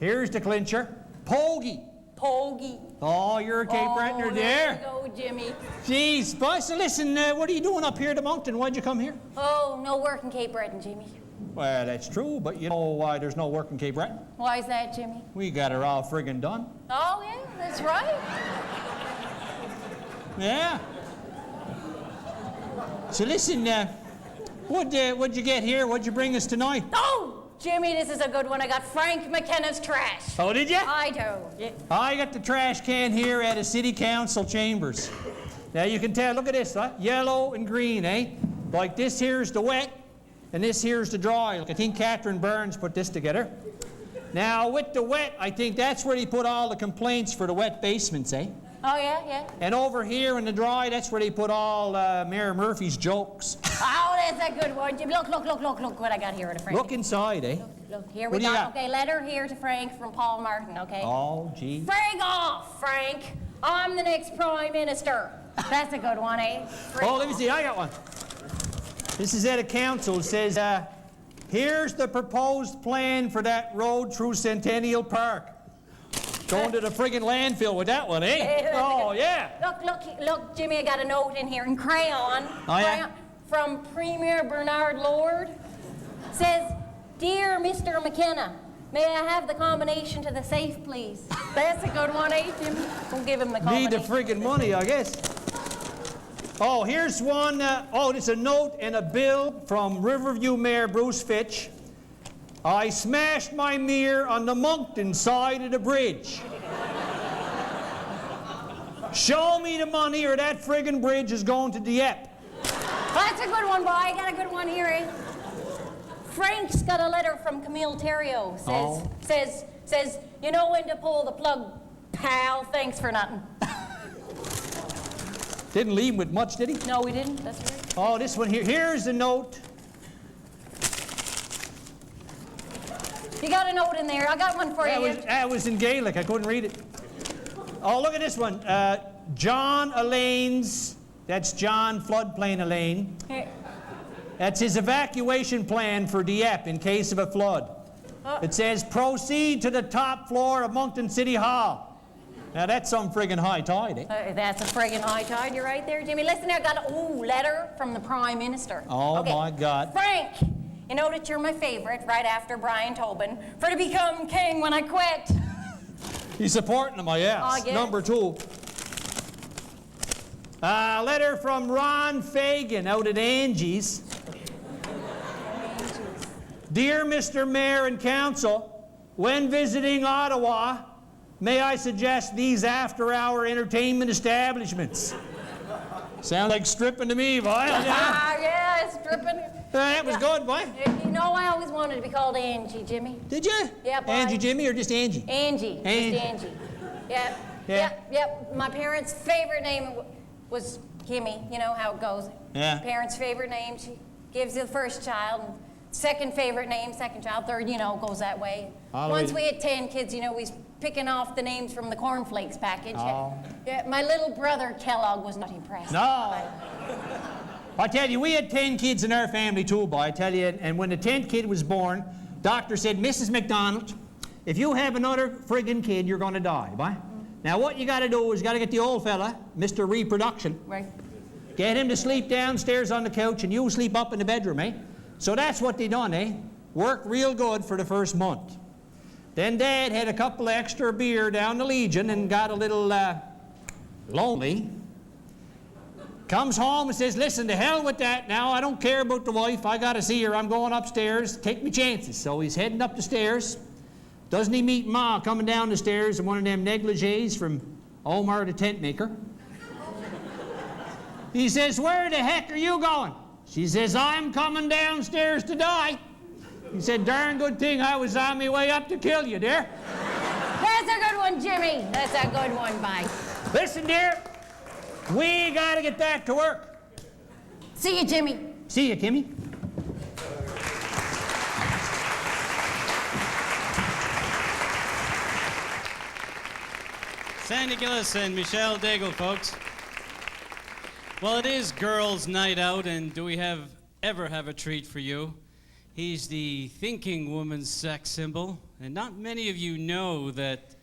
Here's the clincher. Pogey. Pogey. Oh, you're a Cape Bretoner there. There you go, Jimmy. Jeez, boss. So listen, what are you doing up here at the mountain? Why'd you come here? Oh, no work in Cape Breton, Jimmy. Well, that's true, but you know why there's no work in Cape Breton? Why is that, Jimmy? We got her all friggin' done. Oh, yeah, that's right. Yeah. So listen, what'd you get here? What'd you bring us tonight? Oh! Jimmy, this is a good one. I got Frank McKenna's trash. Oh, did you? I do. Yeah. I got the trash can here at a city council chambers. Now you can tell, look at this, huh? Yellow and green, eh? Like this here's the wet, and this here's the dry. Like I think Catherine Burns put this together. Now with the wet, I think that's where they put all the complaints for the wet basements, eh? Oh, yeah, yeah. And over here in the dry, that's where they put all Mayor Murphy's jokes. Oh, that's a good one, Jimmy. Look what I got here at Frank. Look inside, eh? Look, here What we do you go. got? Okay, letter here to Frank from Paul Martin, okay? Oh, gee. Frig off, Frank. I'm the next Prime Minister. That's a good one, eh? Oh, let me see. I got one. This is at a council. It says, here's the proposed plan for that road through Centennial Park. Going to the friggin' landfill with that one, eh? Oh, yeah. Look, Jimmy, I got a note in here in crayon. Oh, yeah? Crayon, from Premier Bernard Lord. Says, Dear Mr. McKenna, may I have the combination to the safe, please? That's a good one, eh, Jimmy? We'll give him the combination. Need the friggin' money, I guess. Oh, here's one. It's a note and a bill from Riverview Mayor Bruce Fitch. I smashed my mirror on the Moncton side of the bridge. Show me the money or that friggin' bridge is going to Dieppe. That's a good one, boy. I got a good one here, eh? Frank's got a letter from Camille Theriault. Says, you know when to pull the plug, pal. Thanks for nothing. Didn't leave him with much, did he? No, we didn't. That's right. Oh, this one here. Here's the note. You got a note in there. I got one for you. That was in Gaelic. I couldn't read it. Oh, look at this one. John Elaine's, that's John Floodplain Elaine. Here. That's his evacuation plan for Dieppe in case of a flood. It says, proceed to the top floor of Moncton City Hall. Now, that's some friggin' high tide, eh? That's a friggin' high tide. You're right there, Jimmy. Listen, I got a letter from the Prime Minister. Oh, okay. my God. Frank, you know that you're my favorite right after Brian Tobin for to become king when I quit. He's supporting him, I guess. Oh, yes. Number 2. A letter from Ron Fagan out at Angie's. Dear Mr. Mayor and Council, when visiting Ottawa, may I suggest these after-hour entertainment establishments? Sound like stripping to me, boy. Yeah, stripping. That was good, boy. You know, I always wanted to be called Angie, Jimmy. Did you? Yeah, boy. Angie Jimmy or just Angie? Angie. Just Angie. Yeah. Yeah. Yep. My parents' favorite name was Kimmy. You know how it goes. Yeah. Parents' favorite name, she gives you the first child. And second favorite name, second child. Third, goes that way. Once we had 10 kids, we was picking off the names from the cornflakes package. Oh. Yeah, my little brother, Kellogg, was not impressed. No. I tell you, we had 10 kids in our family too, boy, I tell you. And when the 10th kid was born, doctor said, Mrs. McDonald, if you have another friggin' kid, you're going to die, boy. Now, what you got to do is you got to get the old fella, Mr. Reproduction. Right. Get him to sleep downstairs on the couch, and you sleep up in the bedroom, eh? So that's what they done, eh? Worked real good for the first month. Then Dad had a couple of extra beer down the Legion and got a little lonely. Comes home and says, listen, to hell with that now. I don't care about the wife. I got to see her. I'm going upstairs. Take me chances. So he's heading up the stairs. Doesn't he meet Ma coming down the stairs in one of them negligees from Omar the tent maker? He says, where the heck are you going? She says, I'm coming downstairs to die. He said, darn good thing I was on my way up to kill you, dear. That's a good one, Jimmy. That's a good one, bye. Listen, dear, We gotta get back to work. See you, Jimmy. See you, Kimmy. Sandy Gillis and Michelle Daigle, folks. Well, it is girls' night out, and do we ever have a treat for you? He's the thinking woman's sex symbol, and not many of you know that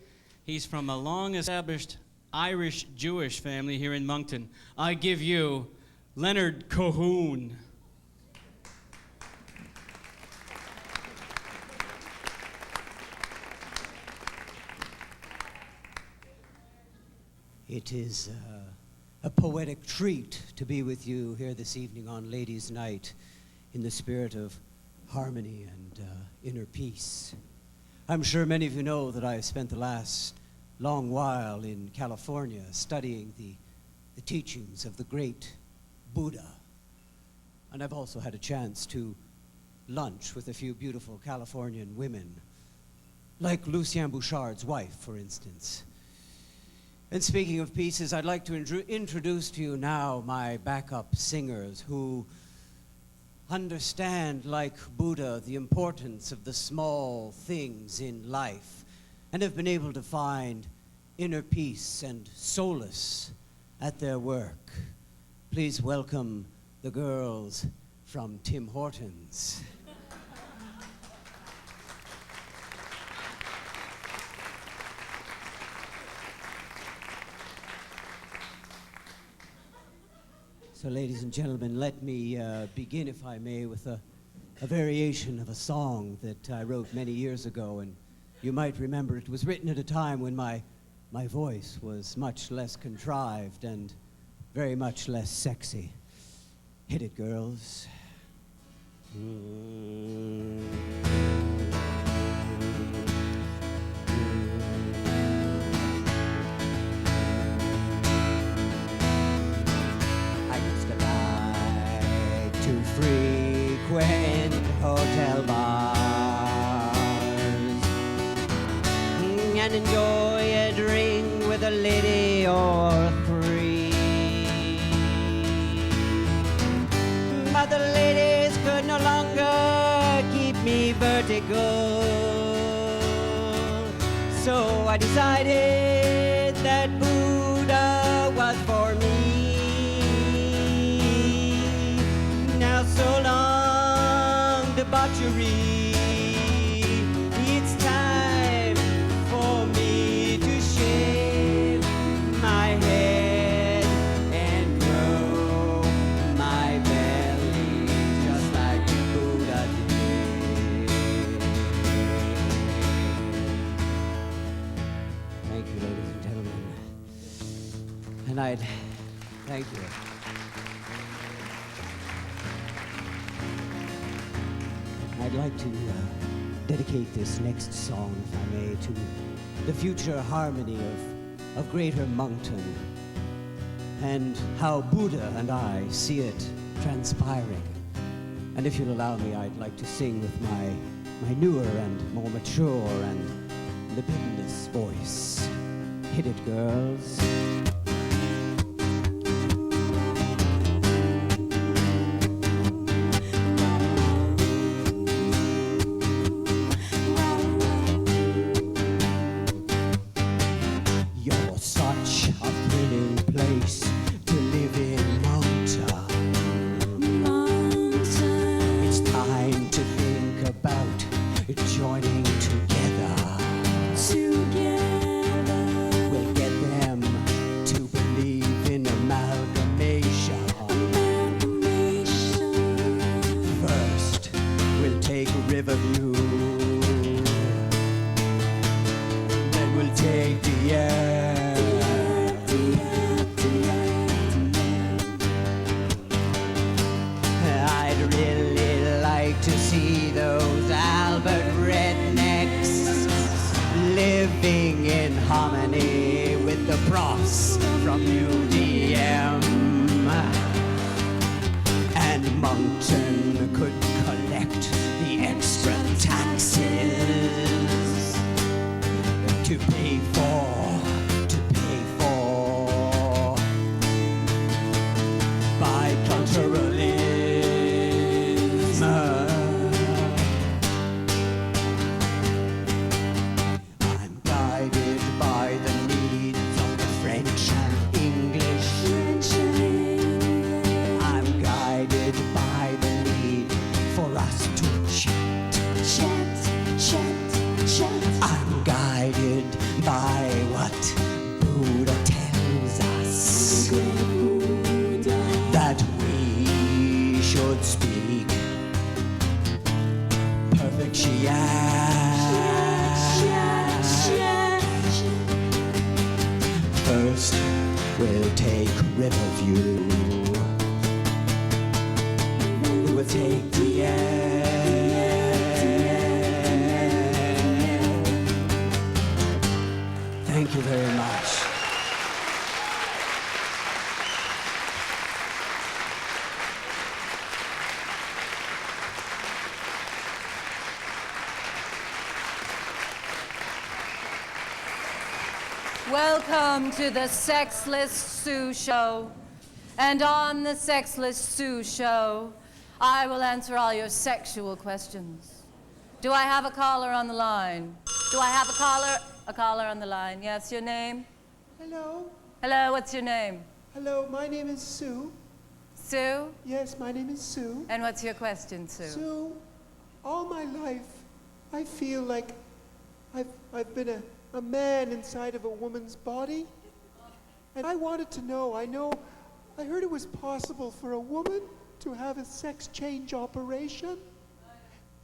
he's from a long-established Irish-Jewish family here in Moncton. I give you Leonard Cohen. It is a poetic treat to be with you here this evening on Ladies' Night in the spirit of harmony and inner peace. I'm sure many of you know that I've spent the last long while in California studying the teachings of the great Buddha. And I've also had a chance to lunch with a few beautiful Californian women, like Lucien Bouchard's wife, for instance. And speaking of pieces, I'd like to introduce to you now my backup singers who understand, like Buddha, the importance of the small things in life and have been able to find inner peace and solace at their work. Please welcome the girls from Tim Hortons. So, ladies and gentlemen, let me begin, if I may, with a variation of a song that I wrote many years ago, and you might remember it was written at a time when my voice was much less contrived and very much less sexy. Hit it, girls. Frequent hotel bars and enjoy a drink with a lady or three. But the ladies could no longer keep me vertical, so I decided that Buddha was for me. Now so long debauchery, it's time for me to shave my head and grow my belly just like Buddha did. Thank you, ladies and gentlemen. And thank you. I'd like to dedicate this next song, if I may, to the future harmony of Greater Moncton and how Buddha and I see it transpiring. And if you'll allow me, I'd like to sing with my newer and more mature and libidinous voice. Hit it, girls. you. We will take the end. Thank you very much. Welcome to the Sexless Sue Show. And on the Sexless Sue Show, I will answer all your sexual questions. Do I have a caller on the line? Do I have a caller? A caller on the line. Yes, your name? Hello. Hello, what's your name? Hello, my name is Sue. Sue? Yes, my name is Sue. And what's your question, Sue? Sue, all my life, I feel like I've been a man inside of a woman's body. And I wanted to know, I heard it was possible for a woman to have a sex change operation.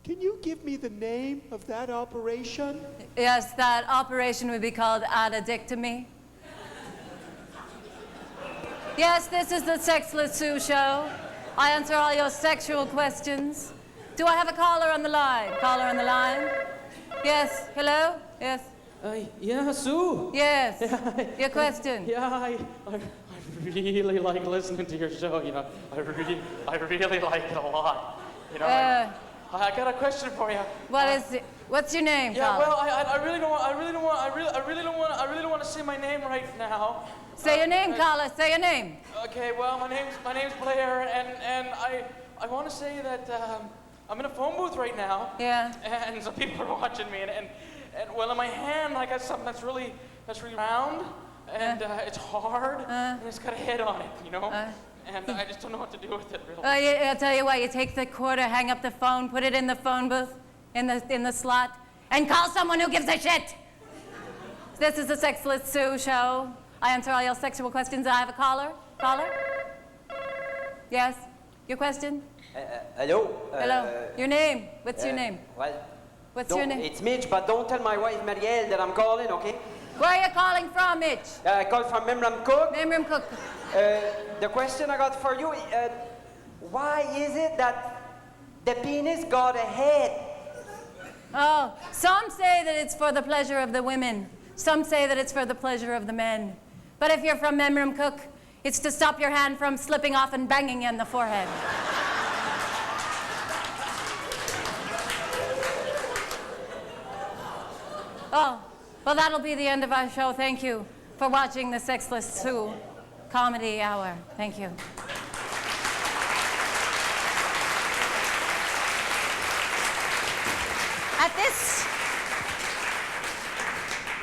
Can you give me the name of that operation? Yes, that operation would be called addictomy. Yes, this is the Sexless Sue Show. I answer all your sexual questions. Do I have a caller on the line? Caller on the line? Yes, hello? Yes. Yeah, Sue. Yes. Your question. Yeah, I really like listening to your show. You know, I really like it a lot. You know, I got a question for you. What is it? What's your name, Yeah, caller? well, I really don't want to say my name right now. Say your name, caller. Say your name. Okay, well, my name's Blair, and I want to say that I'm in a phone booth right now. Yeah. And some people are watching me, and well, in my hand I got something that's really round, and it's hard, and it's got a head on it, you know. And I just don't know what to do with it, really. I'll tell you what. You take the quarter, hang up the phone, put it in the phone booth, in the slot, and call someone who gives a shit. This is the Sexless Sue Show. I answer all your sexual questions. I have a caller. Caller? Yes. Your question? Hello. Hello. Your name? What's your name? Well, What's your name? It's Mitch, but don't tell my wife Marielle that I'm calling, okay? Where are you calling from, Mitch? I call from Memram Cook. Memram Cook. The question I got for you, why is it that the penis got a head? Oh, some say that it's for the pleasure of the women. Some say that it's for the pleasure of the men. But if you're from Memram Cook, it's to stop your hand from slipping off and banging you in the forehead. Oh, well, that'll be the end of our show. Thank you for watching the Sexless Sue Comedy Hour. Thank you.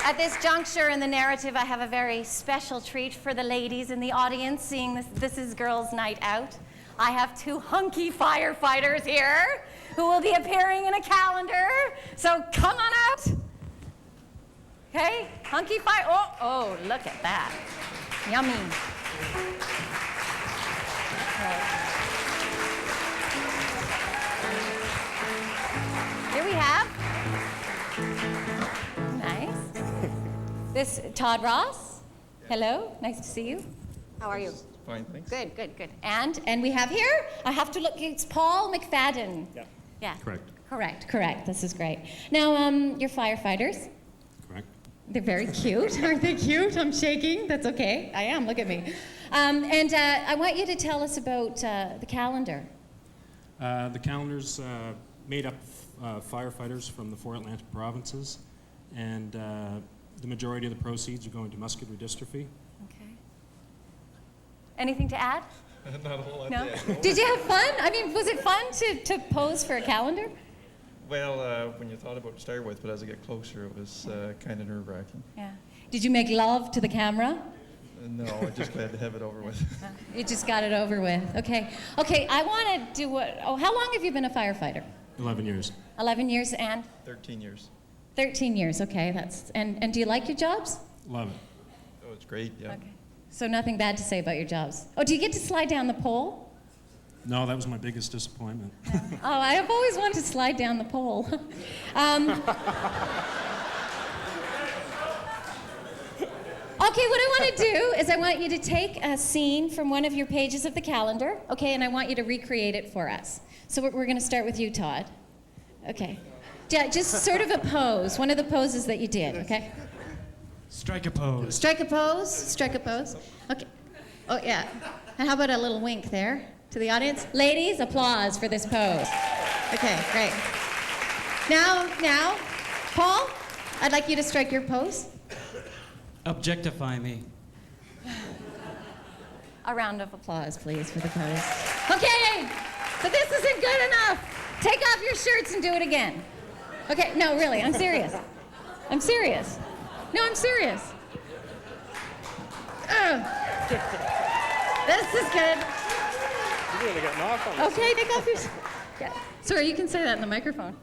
At this juncture in the narrative, I have a very special treat for the ladies in the audience, seeing this is Girls' Night Out. I have two hunky firefighters here who will be appearing in a calendar, so come on out. Okay, hunky fire. Oh, look at that. Yummy. Okay. Here we have. Nice. This Todd Ross. Hello, nice to see you. How are you? Fine, thanks. Good. And we have here, I have to look, it's Paul McFadden. Yeah. Correct. This is great. Now, you're firefighters. Correct. They're very cute. Aren't they cute? I'm shaking. That's okay. I am. Look at me. And I want you to tell us about the calendar. The calendar's made up firefighters from the 4 Atlantic provinces, and the majority of the proceeds are going to muscular dystrophy. Okay. Anything to add? Not a whole lot. No? to add. Did you have fun? I mean, was it fun to pose for a calendar? Well, when you thought about to start with, but as I get closer, it was kind of nerve-wracking. Yeah. Did you make love to the camera? No, I'm just glad to have it over with. You just got it over with. Okay, I want to do what... Oh, how long have you been a firefighter? 11 years. 11 years and? 13 years. 13 years, okay. And do you like your jobs? Love it. Oh, it's great, yeah. Okay. So nothing bad to say about your jobs. Oh, do you get to slide down the pole? No, that was my biggest disappointment. Oh, I have always wanted to slide down the pole. Okay, what I want to do is I want you to take a scene from one of your pages of the calendar, okay, and I want you to recreate it for us. So we're going to start with you, Todd. Okay. Yeah, just sort of a pose, one of the poses that you did, okay? Strike a pose. Strike a pose, strike a pose. Okay. Oh, yeah. And how about a little wink there to the audience? Ladies, applause for this pose. Okay, great. Now, Paul, I'd like you to strike your pose. Objectify me. A round of applause, please, for the pose. Okay, but this isn't good enough. Take off your shirts and do it again. Okay, no, really, I'm serious. I'm serious. No, I'm serious. This is good. You're really getting off on this. Okay, take off your... Yeah. Sorry, you can say that in the microphone.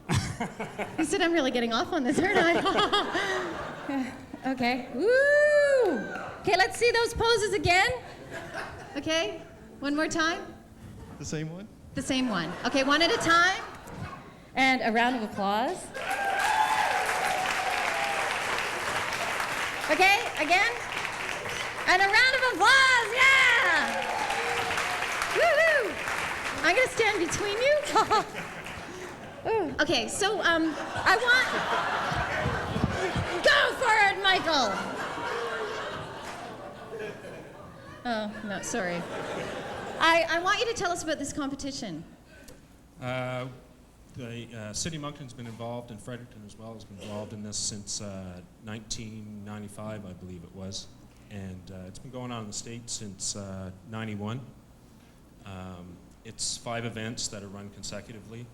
You said I'm really getting off on this, aren't I? Okay. Woo! Okay, let's see those poses again. Okay, one more time. The same one? The same one. Okay, one at a time. And a round of applause. Okay, again. And a round of applause, yeah! Woohoo! I'm gonna stand between you. Ooh. Okay, so I want... Go for it, Michael! Oh, no, sorry. I want you to tell us about this competition. The City of Moncton's been involved, and Fredericton as well has been involved in this since 1995, I believe it was. And it's been going on in the state since 91. It's 5 events that are run consecutively.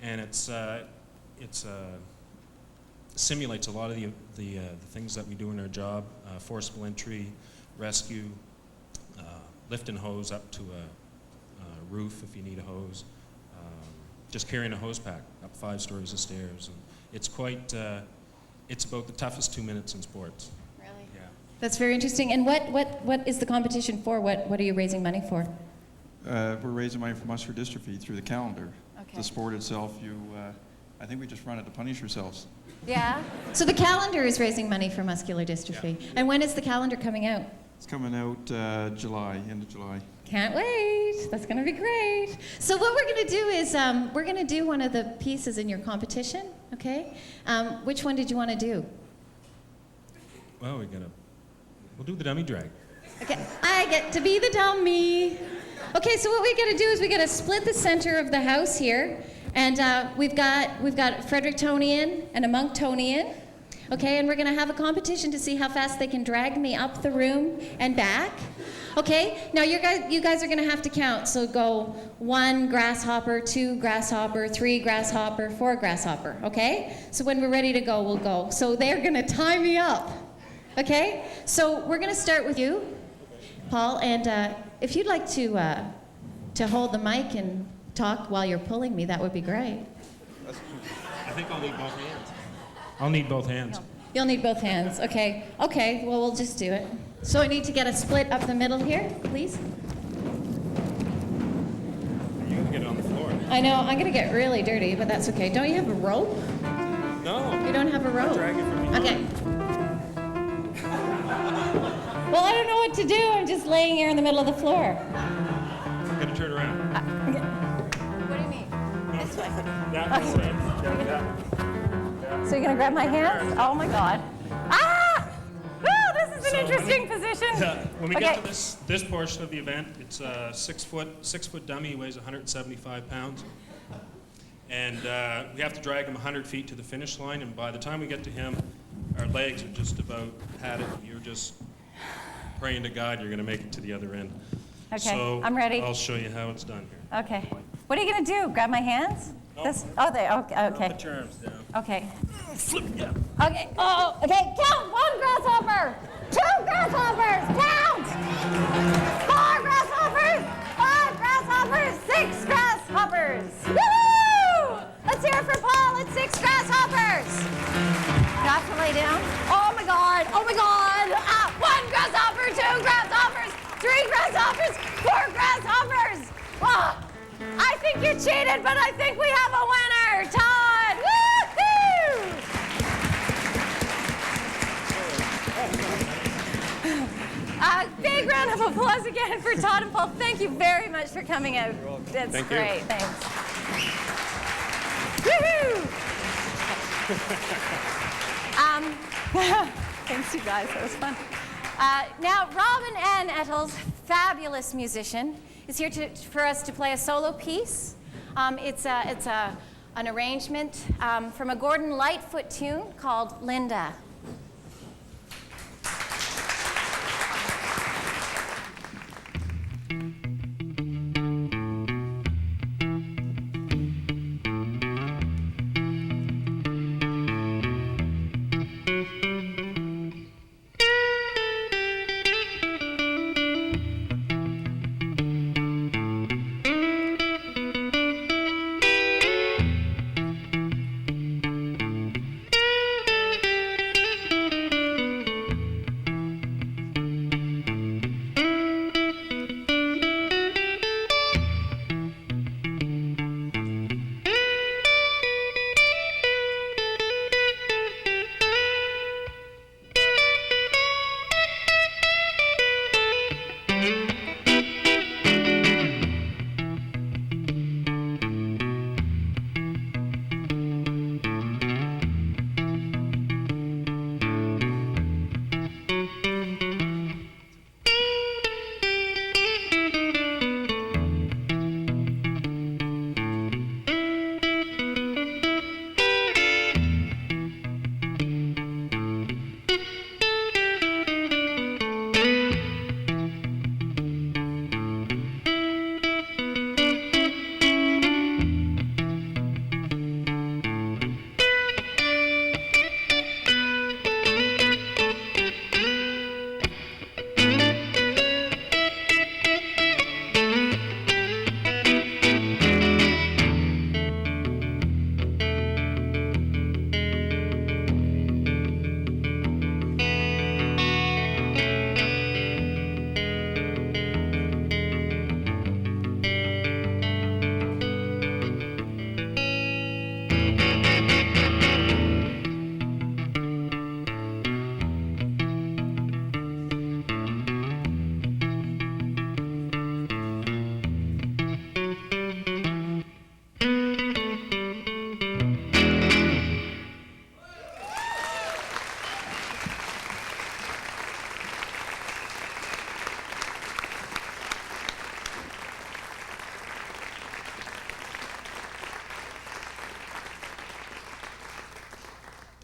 And it simulates a lot of the things that we do in our job, forcible entry, rescue, lift and hose up to a roof if you need a hose, just carrying a hose pack up 5 stories of stairs. And it's quite, it's about the toughest 2 minutes in sports. Really? Yeah. That's very interesting. And what is the competition for? What are you raising money for? We're raising money for muscular dystrophy through the calendar. Okay. The sport itself, I think we just run it to punish ourselves. Yeah? So the calendar is raising money for muscular dystrophy. Yeah. And when is the calendar coming out? It's coming out July, end of July. Can't wait. That's going to be great. So what we're going to do is we're going to do one of the pieces in your competition, okay? Which one did you want to do? Well, we'll do the dummy drag. Okay, I get to be the dummy. Okay, so what we got to do is we got to split the center of the house here, and we've got Frederictonian and a Monktonian. Okay, and we're going to have a competition to see how fast they can drag me up the room and back. Okay, now you guys are going to have to count. So go 1 grasshopper, 2 grasshopper, 3 grasshopper, 4 grasshopper. Okay, so when we're ready to go, we'll go. So they're going to tie me up. Okay, so we're going to start with you, Paul, and if you'd like to hold the mic and talk while you're pulling me, that would be great. I think I'll need both hands. I'll need both hands. You'll need both hands. Okay. Okay, well, we'll just do it. So I need to get a split up the middle here, please. You're gonna get it on the floor. I know, I'm gonna get really dirty, but that's okay. Don't you have a rope? No. You don't have a rope? Drag it from me. Okay. Well, I don't know what to do. I'm just laying here in the middle of the floor. I'm gonna turn around. Okay. What do you mean? This way. That's Okay. yeah. So you're gonna grab my hands? Oh my God. Ah! Oh, this is an interesting position. When we get to this portion of the event, it's a 6 foot dummy. He weighs 175 pounds. And we have to drag him 100 feet to the finish line. And by the time we get to him, our legs are just about had it. You're just praying to God you're going to make it to the other end. Okay, So I'm ready. I'll show you how it's done here. Okay. What are you gonna do? Grab my hands? No. This? Oh, they. Okay. Put your arms down. Okay. Flip, yeah. Okay. Oh, okay. Count. 1 grasshopper. 2 grasshoppers. Count. 4 grasshoppers. 5 grasshoppers. 6 grasshoppers. Woo! Let's hear it for Paul. It's 6 grasshoppers. You have to lay down. Oh my God. Oh my God. 1 grasshopper. 2 grasshoppers. 3 grasshoppers. 4 grasshoppers. Oh, I think you cheated, but I think we have a winner. Todd. Woohoo! of applause again for Todd and Paul. Thank you very much for coming out. That's Thank you. great. Thanks. Woohoo! Thanks, you guys. That was fun. Now, Robin Ann Ettles, fabulous musician, is here for us to play a solo piece. It's an arrangement from a Gordon Lightfoot tune called Linda.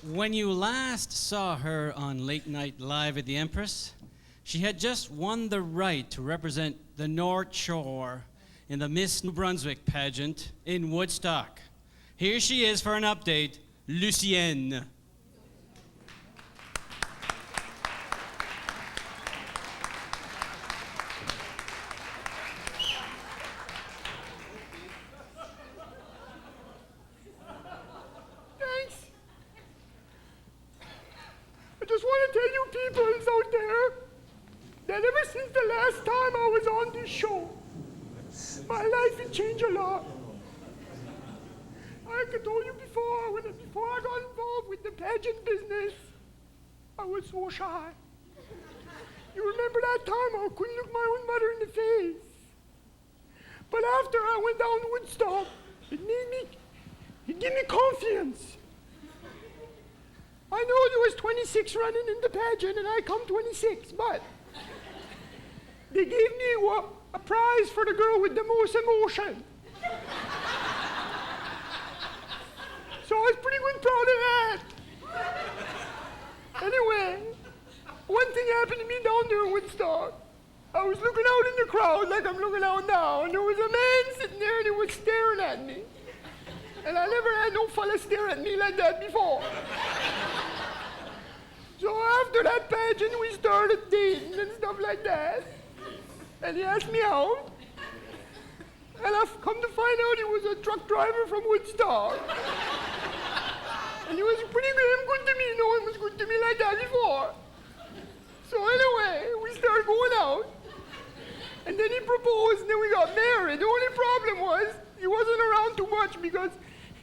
When you last saw her on Late Night Live at the Empress, she had just won the right to represent the North Shore in the Miss New Brunswick pageant in Woodstock. Here she is for an update, Lucienne. I just want to tell you people out there that ever since the last time I was on this show, my life has changed a lot. Like I told you before, before I got involved with the pageant business, I was so shy. You remember that time I couldn't look my own mother in the face? But after I went down to Woodstock, it gave me confidence. I know there was 26 running in the pageant and I come 26, but they gave me a prize for the girl with the most emotion. So I was pretty good proud of that. Anyway, one thing happened to me down there in Woodstock. I was looking out in the crowd like I'm looking out now, and there was a man sitting there and he was staring at me. And I never had no fella stare at me like that before. So after that pageant, we started dating and stuff like that. And he asked me out. And I've come to find out he was a truck driver from Woodstock. And he was pretty good to me. No one was good to me like that before. So anyway, we started going out. And then he proposed, and then we got married. The only problem was he wasn't around too much because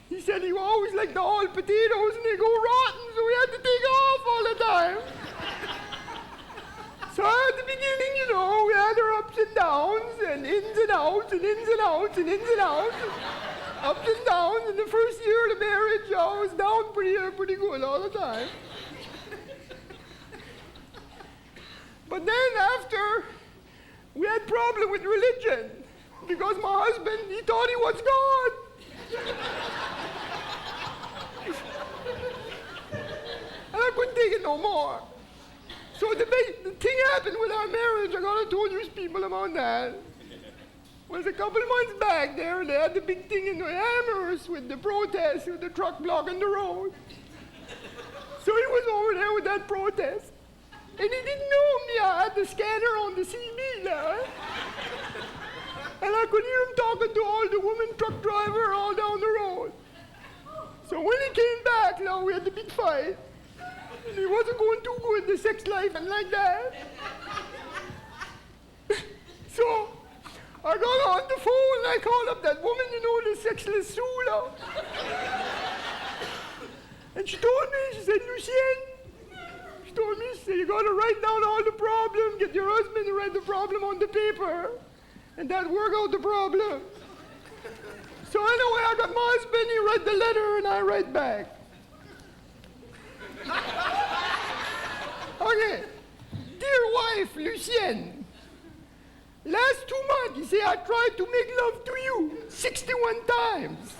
he said he always liked to haul potatoes and they go rotten, so we had to take off all the time. So at the beginning, you know, we had our ups and downs and ins and outs and ins and outs and ins and outs. Ups and downs. In the first year of the marriage, I was down pretty good all the time. But then after, we had problem with religion because my husband, he thought he was God. And I couldn't take it no more. So the thing happened with our marriage, I gotta tell you people about that, was a couple months back there, they had the big thing in the Empress with the protest, with the truck blocking the road. So he was over there with that protest. And he didn't know me, I had the scanner on the CB there. And I could hear him talking to all the women truck driver all down the road. So when he came back, now we had the big fight. And he wasn't going too good, the sex life and like that. So I got on the phone and I called up that woman, you know, the sexless Sula. And she told me, she said, Lucien, she told me, she said, you gotta write down all the problem, get your husband to write the problem on the paper, and that work out the problem. So anyway, I got my husband, he write the letter and I write back. Okay, dear wife, Lucienne, last 2 months, you say I tried to make love to you 61 times.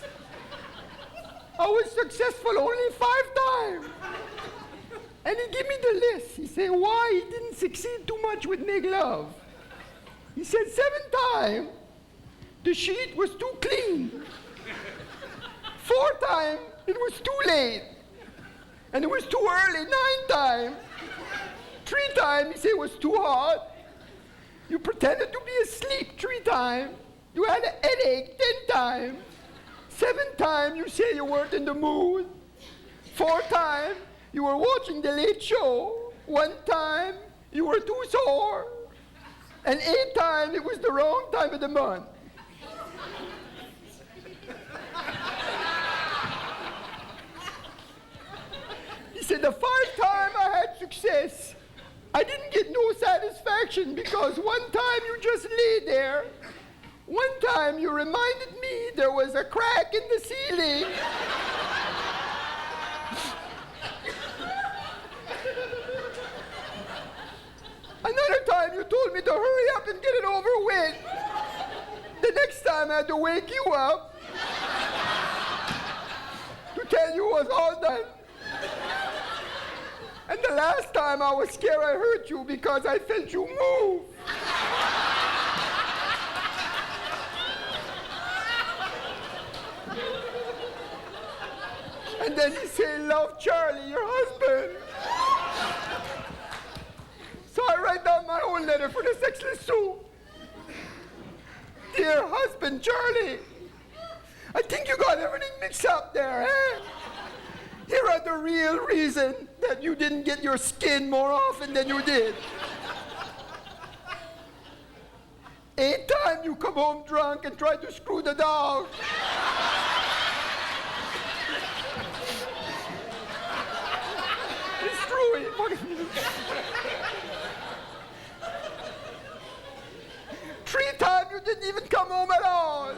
I was successful only 5 times. And he gave me the list. He said why he didn't succeed too much with make love. He said 7 times, the sheet was too clean. 4 times, it was too late. And it was too early 9 times. 3 times, he said it was too hot. You pretended to be asleep 3 times. You had a headache 10 times. 7 times, you say you weren't in the mood. 4 times, you were watching the Late Show. 1 time, you were too sore. And 8 times, it was the wrong time of the month. He said the 5 times I had success, I didn't get no satisfaction because 1 time you just lay there. 1 time you reminded me there was a crack in the ceiling. Another time you told me to hurry up and get it over with. The next time I had to wake you up to tell you it was all done. And the last time I was scared I hurt you because I felt you move. And then he said, love Charlie, your husband. So I write down my own letter for the sexless Sue. Dear husband, Charlie, I think you got everything mixed up there, eh? Here are the real reason that you didn't get your skin more often than you did. 8 times you come home drunk and try to screw the dog. It's true. He fucking... 3 times you didn't even come home at all.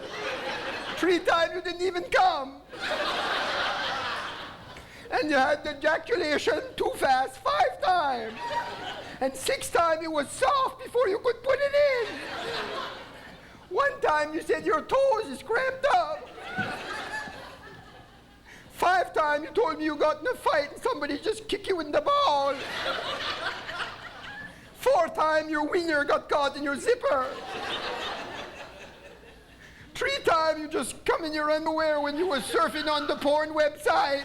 3 times you didn't even come. And you had the ejaculation too fast 5 times. And 6 times it was soft before you could put it in. 1 time you said your toes is cramped up. 5 times you told me you got in a fight and somebody just kicked you in the ball. 4 times your wiener got caught in your zipper. 3 times you just come in your underwear when you were surfing on the porn website.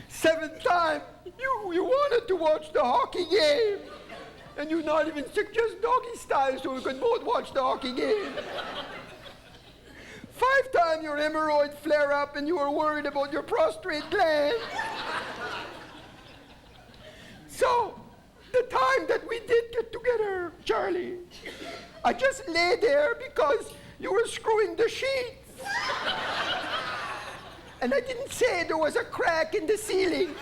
7 times you wanted to watch the hockey game and you not even suggest doggy style so we could both watch the hockey game. 5 times your hemorrhoid flare up and you were worried about your prostate gland. So, the time that we did get together, Charlie, I just lay there because you were screwing the sheets. And I didn't say there was a crack in the ceiling.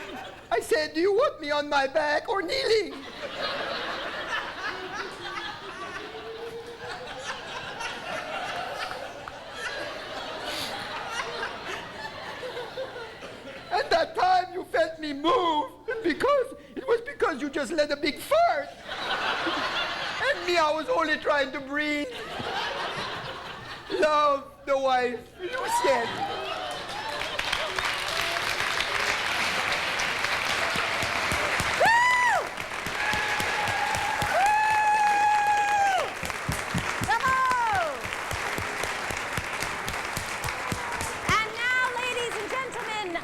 I said, do you want me on my back or kneeling? At that time, you felt me move, it was because you just let a big fart. And me, I was only trying to breathe. Love, the wife, Lucien.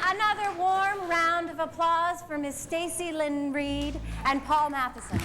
Another warm round of applause for Miss Stacey Reid and Paul Matheson.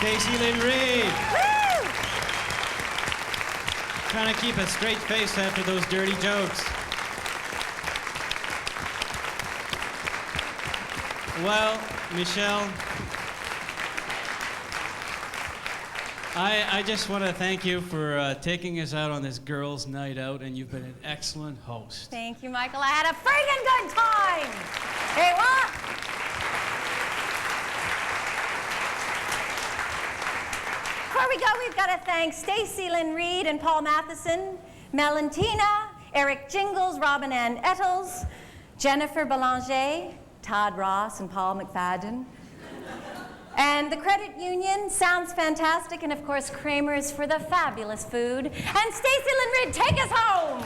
Stacey Reid. Woo! Trying to keep a straight face after those dirty jokes. Well, Michelle, I just want to thank you for taking us out on this girls' night out, and you've been an excellent host. Thank you, Michael. I had a friggin' good time. Hey, what? Before we go, we've got to thank Stacey Reid and Paul Matheson, Mellentina, Eric Jingles, Robin Ann Ettles, Jennifer Belanger, Todd Ross, and Paul McFadden. And the credit union sounds fantastic, and of course Kramer's for the fabulous food. And Stacey Reid, take us home!